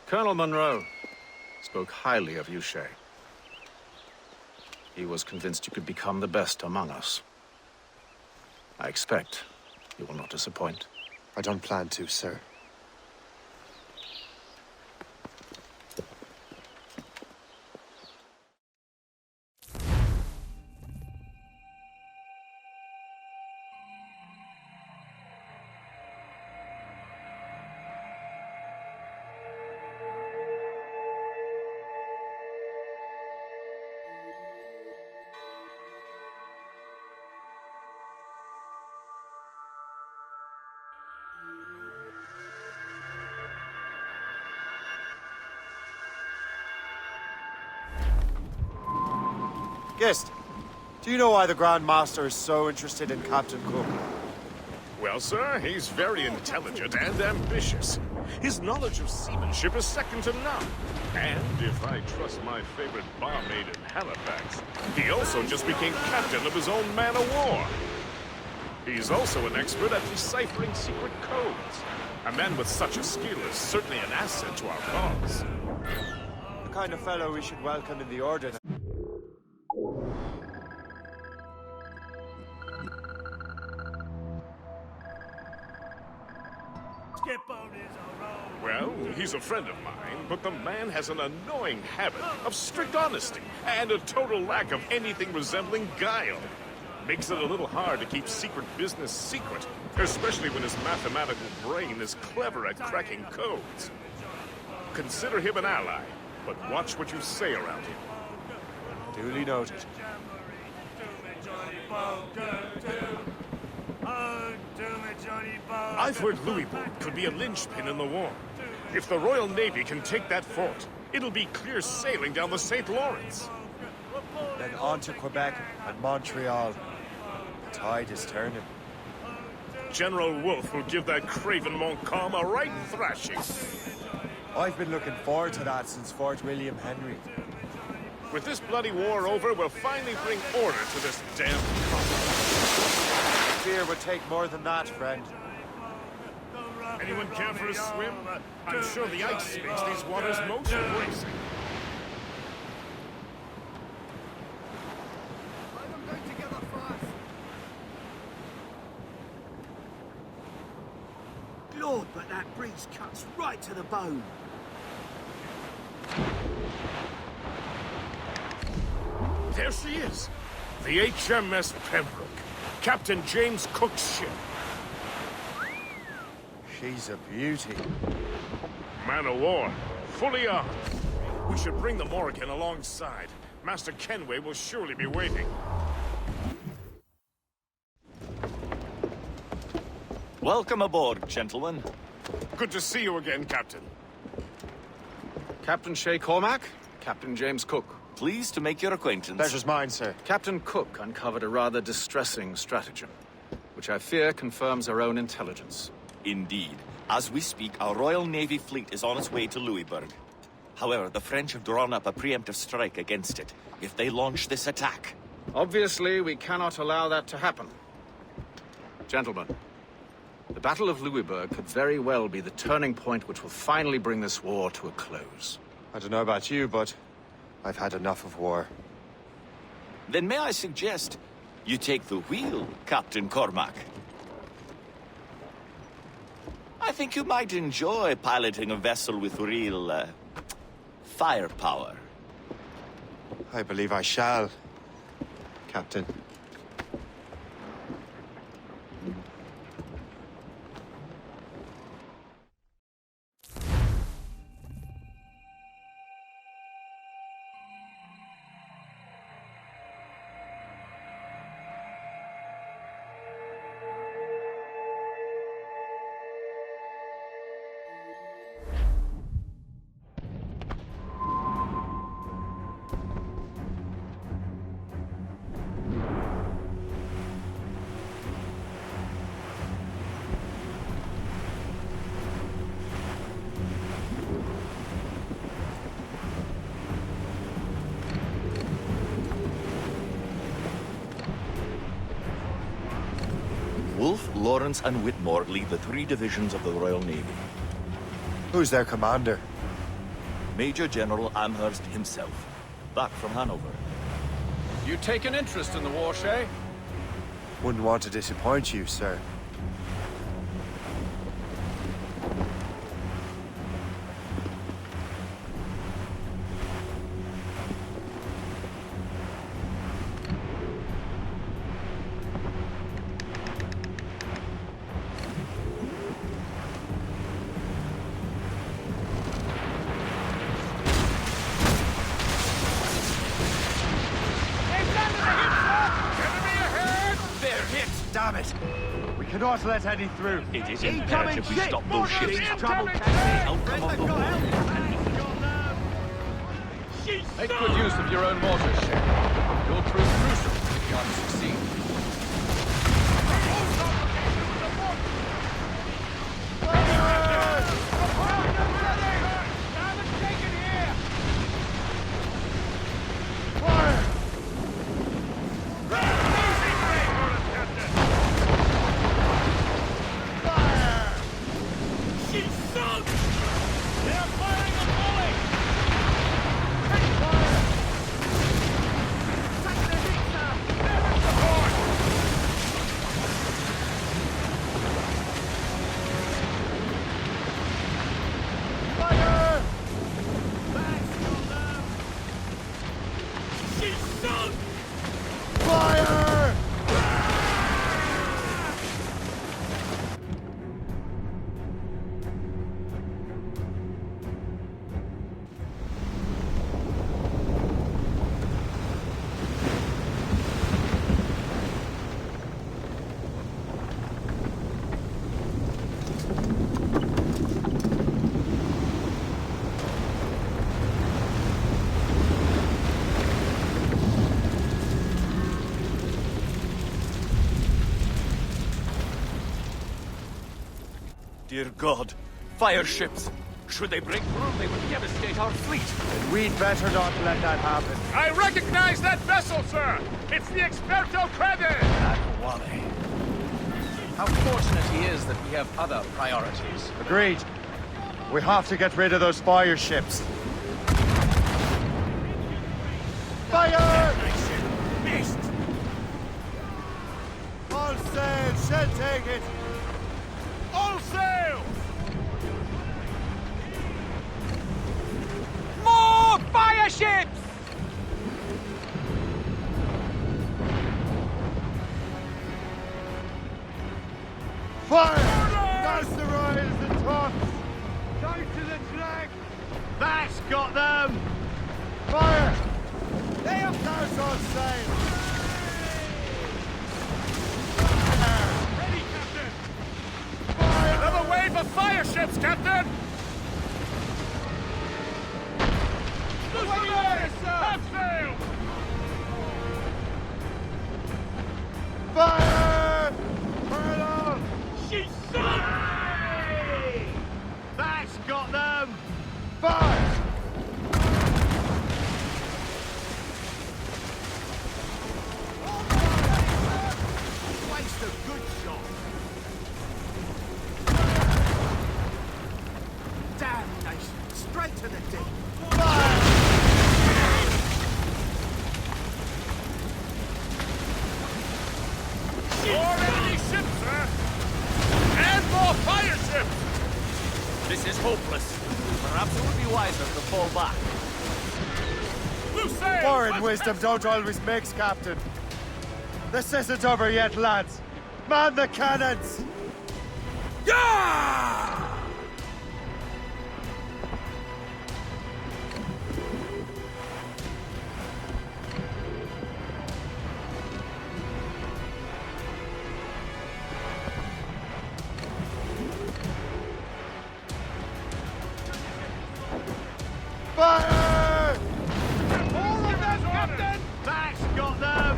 Colonel Monroe spoke highly of you, Shay. He was convinced you could become the best among us. I expect you will not disappoint. I don't plan to, sir. Gist, do you know why the Grand Master is so interested in Captain Cook? Well, sir, he's very intelligent and ambitious. His knowledge of seamanship is second to none. And if I trust my favorite barmaid in Halifax, he also just became captain of his own man-of-war. He's also an expert at deciphering secret codes. A man with such a skill is certainly an asset to our cause. The kind of fellow we should welcome in the Order. Well, he's a friend of mine, but the man has an annoying habit of strict honesty and a total lack of anything resembling guile. Makes it a little hard to keep secret business secret, especially when his mathematical brain is clever at cracking codes. Consider him an ally, but watch what you say around him. Duly noted. I've heard Louisburg could be a linchpin in the war. If the Royal Navy can take that fort, it'll be clear sailing down the St. Lawrence. Then on to Quebec and Montreal. The tide is turning. General Wolfe will give that craven Montcalm a right thrashing. I've been looking forward to that since Fort William Henry. With this bloody war over, we'll finally bring order to this damn continent. Fear would take more than that, friend. Anyone care for a swim? I'm sure the ice makes these waters most embracing. Lord, but that breeze cuts right to the bone. There she is. The HMS Pembroke. Captain James Cook's ship. She's a beauty. Man of war. Fully armed. We should bring the Morrigan alongside. Master Kenway will surely be waiting. Welcome aboard, gentlemen. Good to see you again, Captain. Captain Shay Cormac, Captain James Cook. Pleased to make your acquaintance. Pleasure's mine, sir. Captain Cook uncovered a rather distressing stratagem, which I fear confirms our own intelligence. Indeed. As we speak, our Royal Navy fleet is on its way to Louisburg. However, the French have drawn up a preemptive strike against it if they launch this attack. Obviously, we cannot allow that to happen. Gentlemen, the Battle of Louisburg could very well be the turning point which will finally bring this war to a close. I don't know about you, but I've had enough of war. Then may I suggest you take the wheel, Captain Cormac? I think you might enjoy piloting a vessel with real, firepower. I believe I shall, Captain. Myself, Lawrence, and Whitmore lead the 3 divisions of the Royal Navy. Who's their commander? Major General Amherst himself, back from Hanover. You take an interest in the war, Shay? Wouldn't want to disappoint you, sir. Damn it! We cannot let any through. It is imperative we stop those ships. Trouble, Outcome of the war. Make good use of your own mortars, Shay. Your crew is crucial if you are to succeed. Dear God, fire ships! Should they break through, they would devastate our fleet. We'd better not let that happen. I recognize that vessel, sir! It's the Experto Crede! Wally. How fortunate he is that we have other priorities. Agreed. We have to get rid of those fire ships. Fire! Missed! All sail, shall take it. All sail! More fire ships! Fire! That's the Royals and tops! Go to the drag! That's got them! Fire! They have those all sail! Ready, Captain! Another wave of fire ships, Captain! Look at the sir! Half sail! Fire! Colonel! She's sunk! That's got them! Fire! Waste a good shot! Damnation! Straight to the deck! More enemy ships, sir! And more fire ships! This is hopeless. Perhaps it would be wiser to fall back. Loose sail! Foreign wisdom don't always mix, Captain. This isn't over yet, lads. Man the cannons! Yeah! Fire! All of them, Captain! That's got them!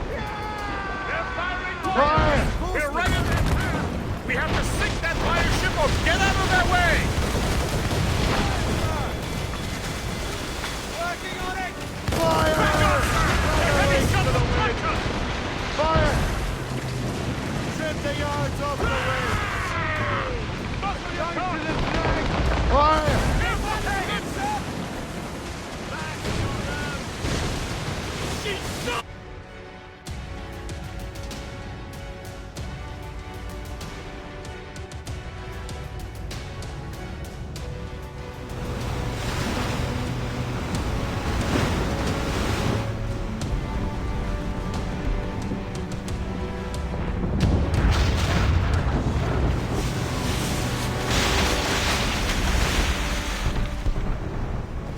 They're firing more! Fire! We're right in their path! We have to sink that fire ship or get out of their way! Working on it! Fire! The heavy shot will catch us! Fire! Trim the yards!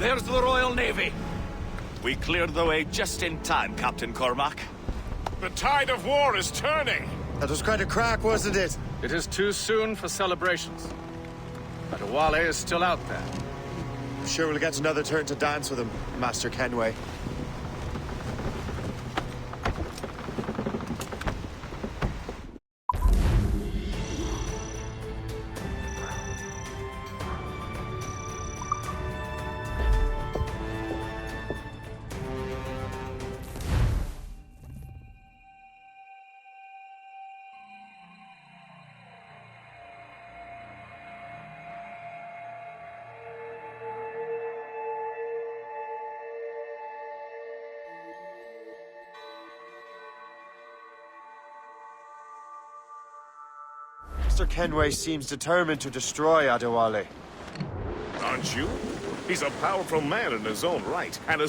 There's the Royal Navy. We cleared the way just in time, Captain Cormac. The tide of war is turning. That was quite a crack, wasn't it? It is too soon for celebrations. Adewale is still out there. I'm sure we'll get another turn to dance with him, Master Kenway. Mr. Kenway seems determined to destroy Adewale. Aren't you? He's a powerful man in his own right, and a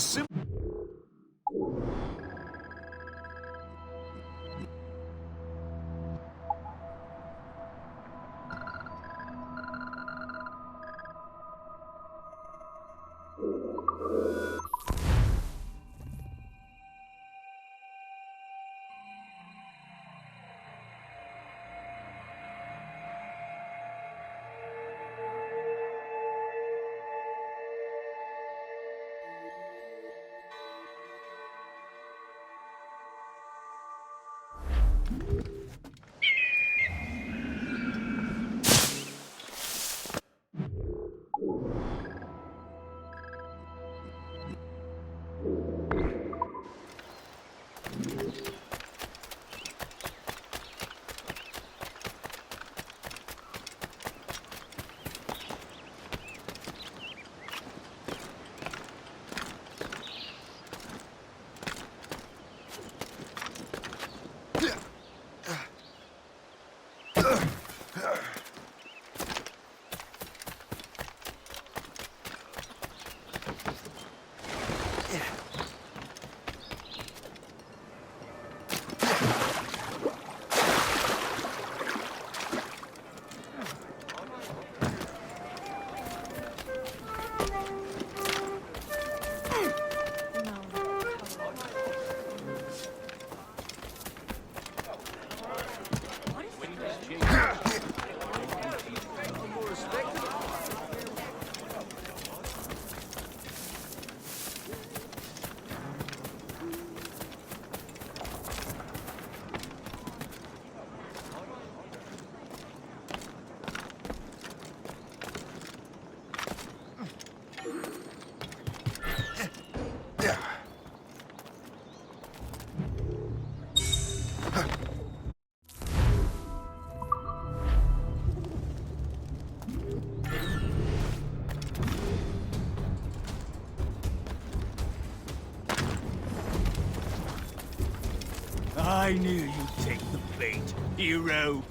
I knew you'd take the bait, hero.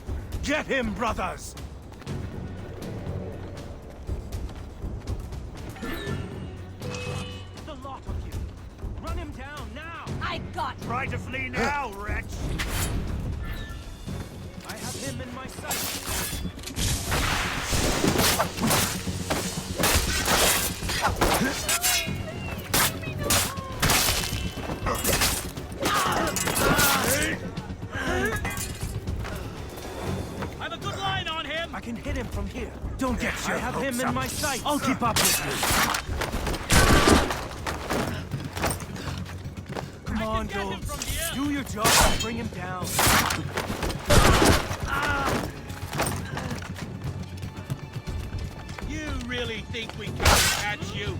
Get him, brothers! The lot of you! Run him down now! I got him! Try to flee now, wretch! I have him in my sight! I've a good line on him! I can hit him from here. Don't get your I have him in my sight. I'll keep up with you. Come on, Dulce. Do your job and bring him down. You really think we can catch you?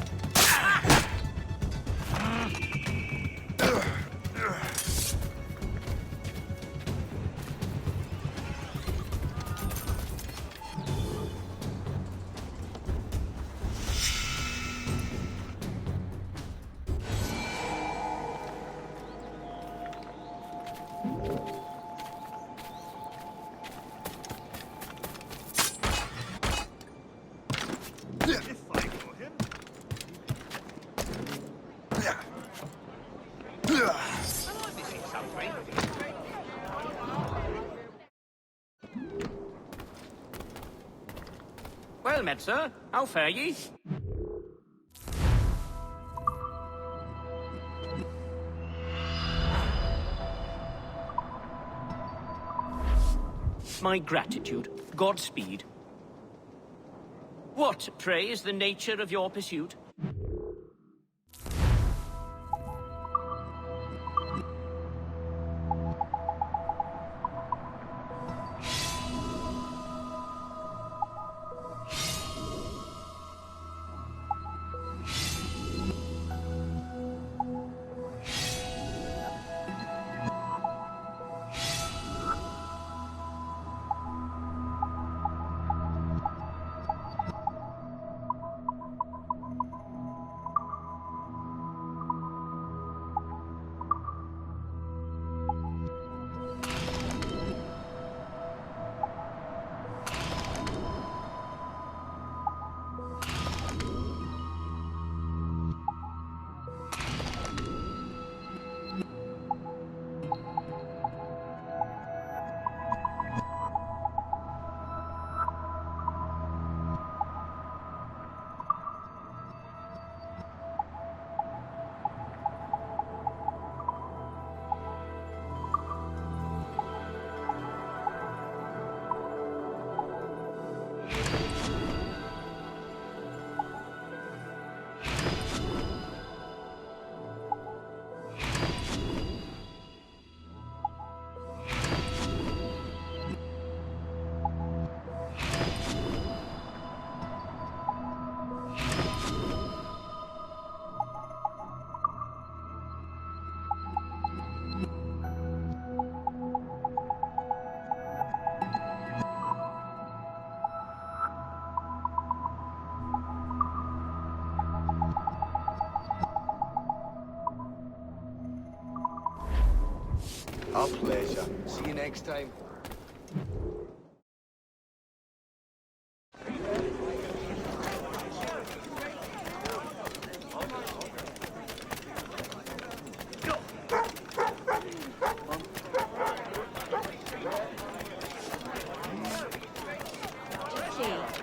Well met, sir. How fare ye? Accept my gratitude. Godspeed. What, pray, is the nature of your pursuit? Our pleasure. See you next time.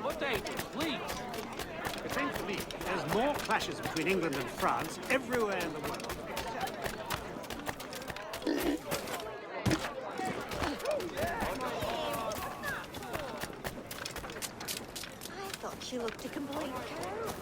Update, please. Thankfully, there's more clashes between England and France everywhere in the world. She looked a complete cow.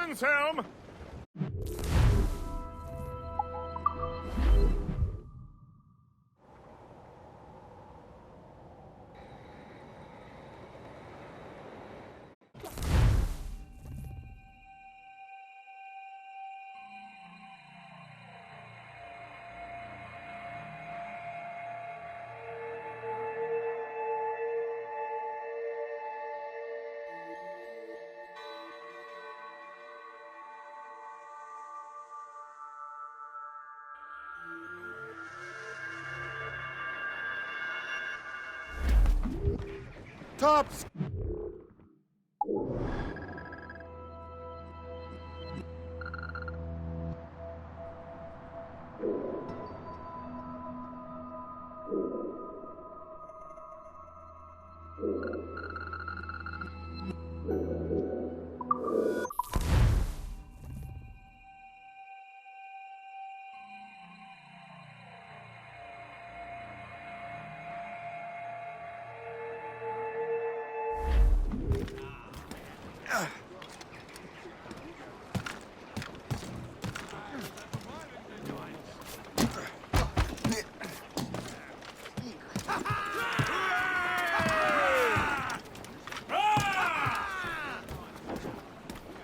Captain's helm! Tops!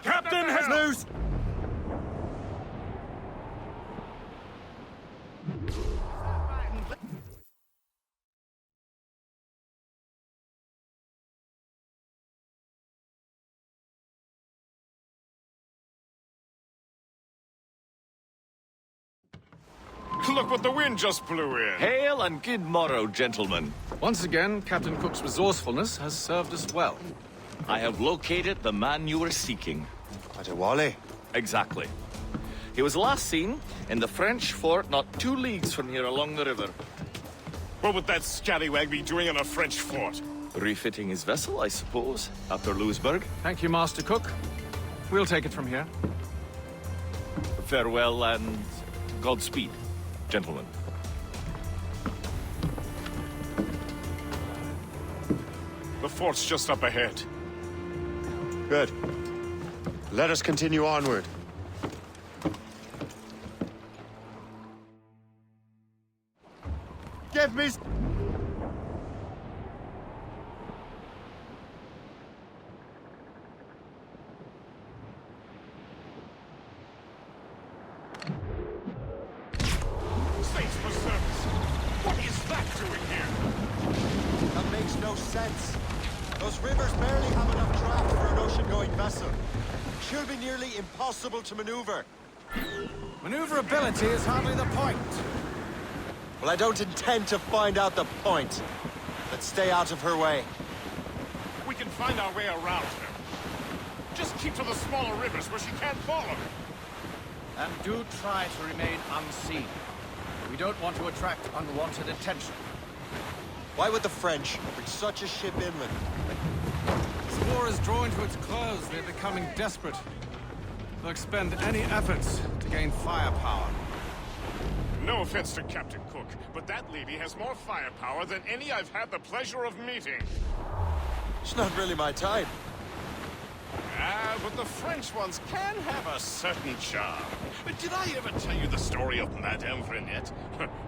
Captain has loose! Look what the wind just blew in. Hail and good morrow, gentlemen. Once again, Captain Cook's resourcefulness has served us well. I have located the man you were seeking. Adewale? Exactly. He was last seen in the French fort not 2 leagues from here along the river. What would that scallywag be doing in a French fort? Refitting his vessel, I suppose, after Louisburg. Thank you, Master Cook. We'll take it from here. Farewell and Godspeed, gentlemen. The fort's just up ahead. Good. Let us continue onward. Give me... Saints for service! What is that doing here? That makes no sense. Those rivers barely have enough draft for an ocean-going vessel. Should be nearly impossible to maneuver. Maneuverability is hardly the point. Well, I don't intend to find out the point. Let's stay out of her way. We can find our way around her. Just keep to the smaller rivers where she can't follow. And do try to remain unseen. We don't want to attract unwanted attention. Why would the French bring such a ship inland? This war is drawing to its close. They're becoming desperate. They'll expend any efforts to gain firepower. No offense to Captain Cook, but that lady has more firepower than any I've had the pleasure of meeting. It's not really my type. Ah, but the French ones can have a certain charm. Did I ever tell you the story of Madame Vrenette?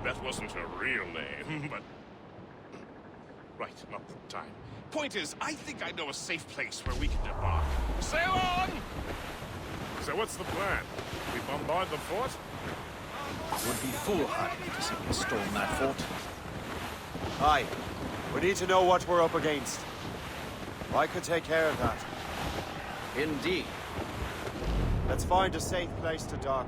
That wasn't her real name, but... Right, not the time. Point is, I think I know a safe place where we can debark. Sail on! So what's the plan? We bombard the fort? It would be foolhardy to simply storm that fort. Aye. We need to know what we're up against. I could take care of that. Indeed. Let's find a safe place to dock.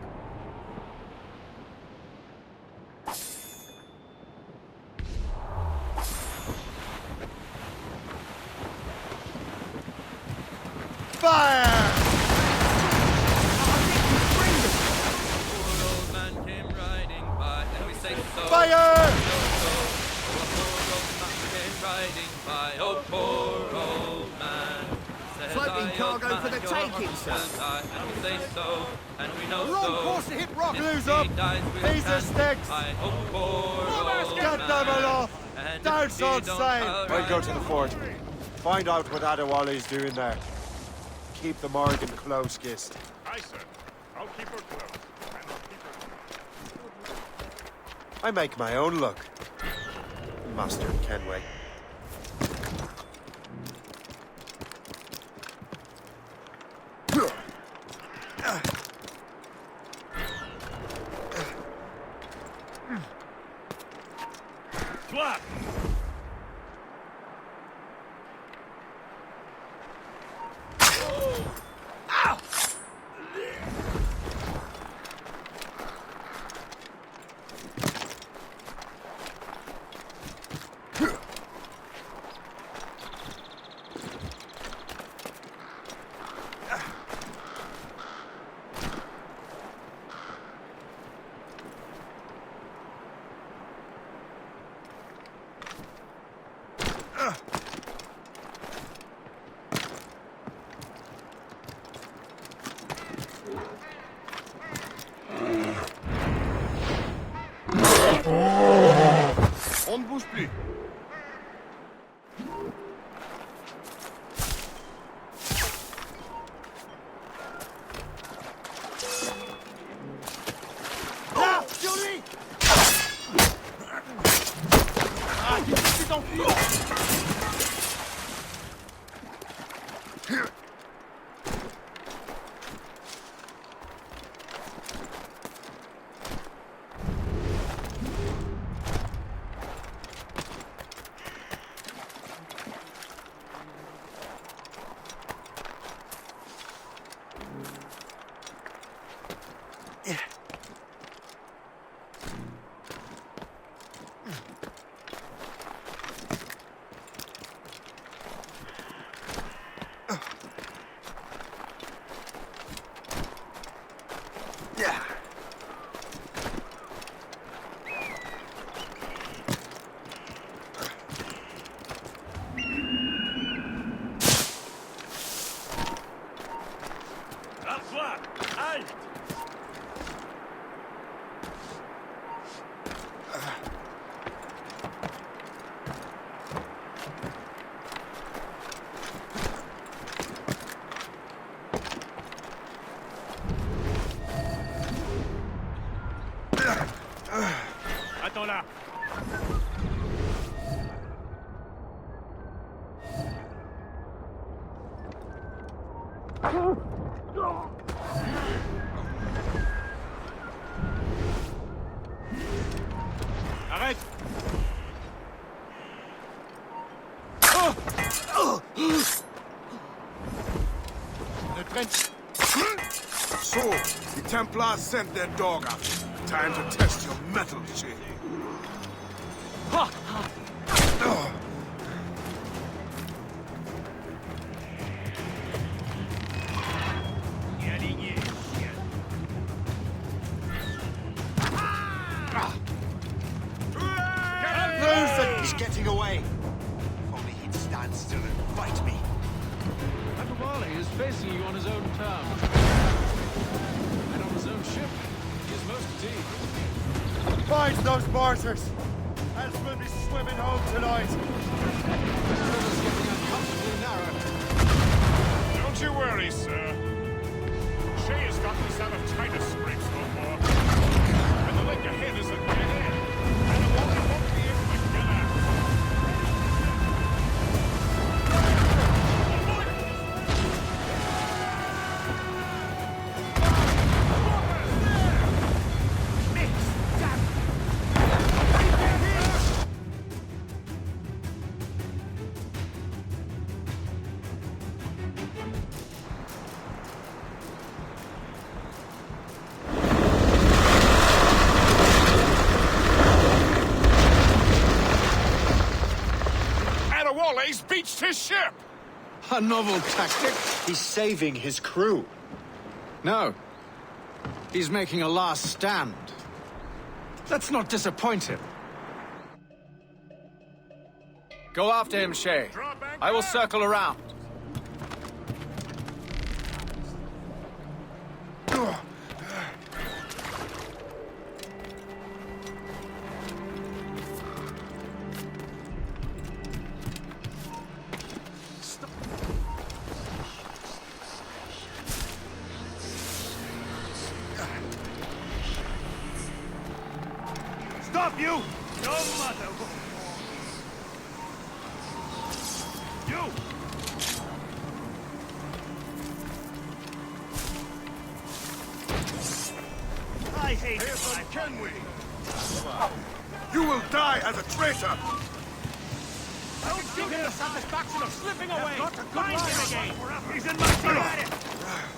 Fire! Fire! Floating cargo for the taking, sir. Wrong course to hit rock. Blues up. Piece of sticks. Get them aloft. Don't so insane. I'll go to the fort. Find out what Adewale is doing there. Keep the Morrigan close, Gist. Aye, sir. I'll keep her close. And I'll keep her... I make my own luck, Master Kenway. Swap! On ne bouge plus. Là, sur lui! Ah, tu t'enfuis! Attends là. Arrête. Le train. So, the Templars sent their dog out. Time to test your metal, Shay. He's getting away. If only he'd stand still and fight me. Adewale is facing you on his own terms. And on his own ship. He is most fatigued. Find those martyrs, else we'll be swimming home tonight. The river's getting uncomfortably narrow. Don't you worry, sir. Shay has got this out of Titus scrapes no more. And the lake ahead is a dead end. And it won't be able to get out. Adewale's beached his ship! A novel tactic. He's saving his crew. No. He's making a last stand. Let's not disappoint him. Go after him, Shay. I will circle around. stop you! No matter what. You! I hate it when I can we. You will die as a traitor! Don't give him the satisfaction of slipping away! Find him again! He's in my team!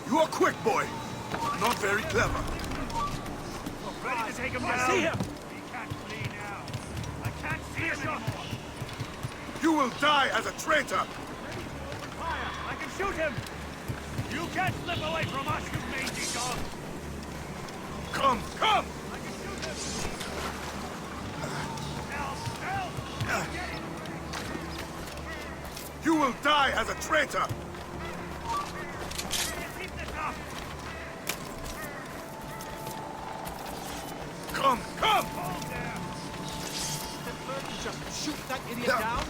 You are quick, boy. Not very clever. Ready to take him down? I see him! He can't flee now. I can't see him anymore. You will die as a traitor! Fire! I can shoot him! You can't slip away from us, you mangy dog! Come, come! I can shoot him! Help! Get him! You will die as a traitor! Keep this up! Come, come! Hold there! Just shoot that idiot down?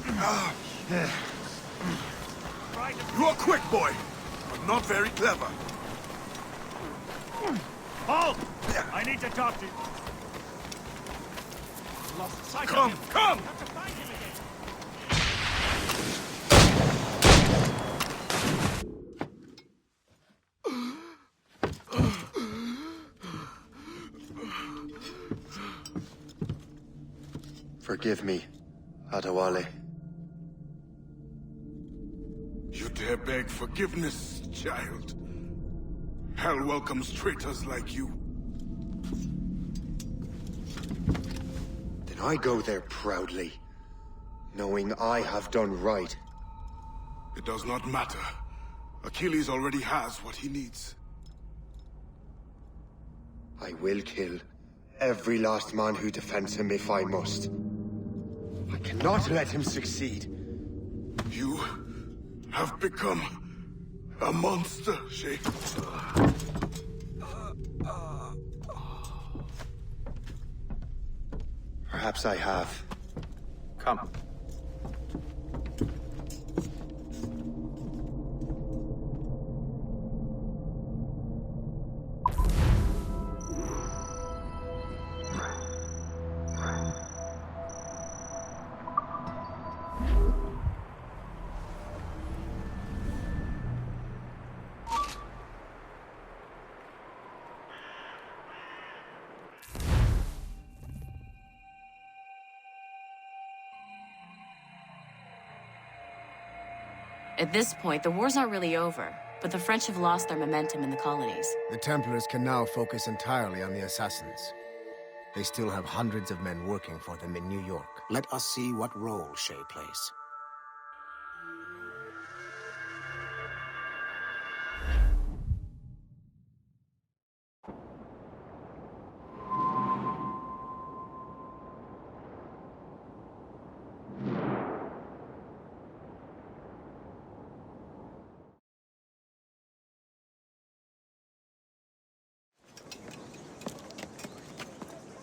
Try to... You are quick, boy, but not very clever. Halt! I need to talk to you. Lost sight Come, of him. come! Have to find him again. Forgive me, Adewale. You dare beg forgiveness, child? Hell welcomes traitors like you. Then I go there proudly, knowing I have done right. It does not matter. Achilles already has what he needs. I will kill every last man who defends him if I must. I cannot let him succeed. You have become a monster, Shay. Perhaps I have. Come. At this point, the war's not really over, but the French have lost their momentum in the colonies. The Templars can now focus entirely on the assassins. They still have hundreds of men working for them in New York. Let us see what role Shay plays.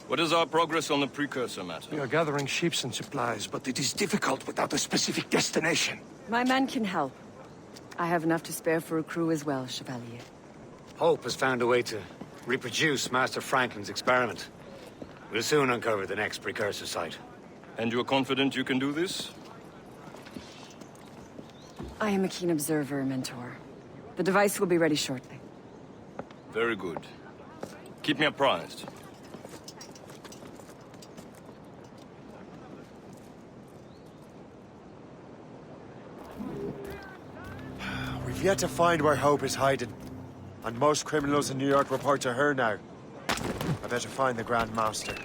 What is our progress on the precursor matter? We are gathering ships and supplies, but it is difficult without a specific destination. My men can help. I have enough to spare for a crew as well, Chevalier. Hope has found a way to reproduce Master Franklin's experiment. We'll soon uncover the next precursor site. And you're confident you can do this? I am a keen observer, Mentor. The device will be ready shortly. Very good. Keep me apprised. We've yet to find where Hope is hiding. And most criminals in New York report to her now. I better find the Grand Master.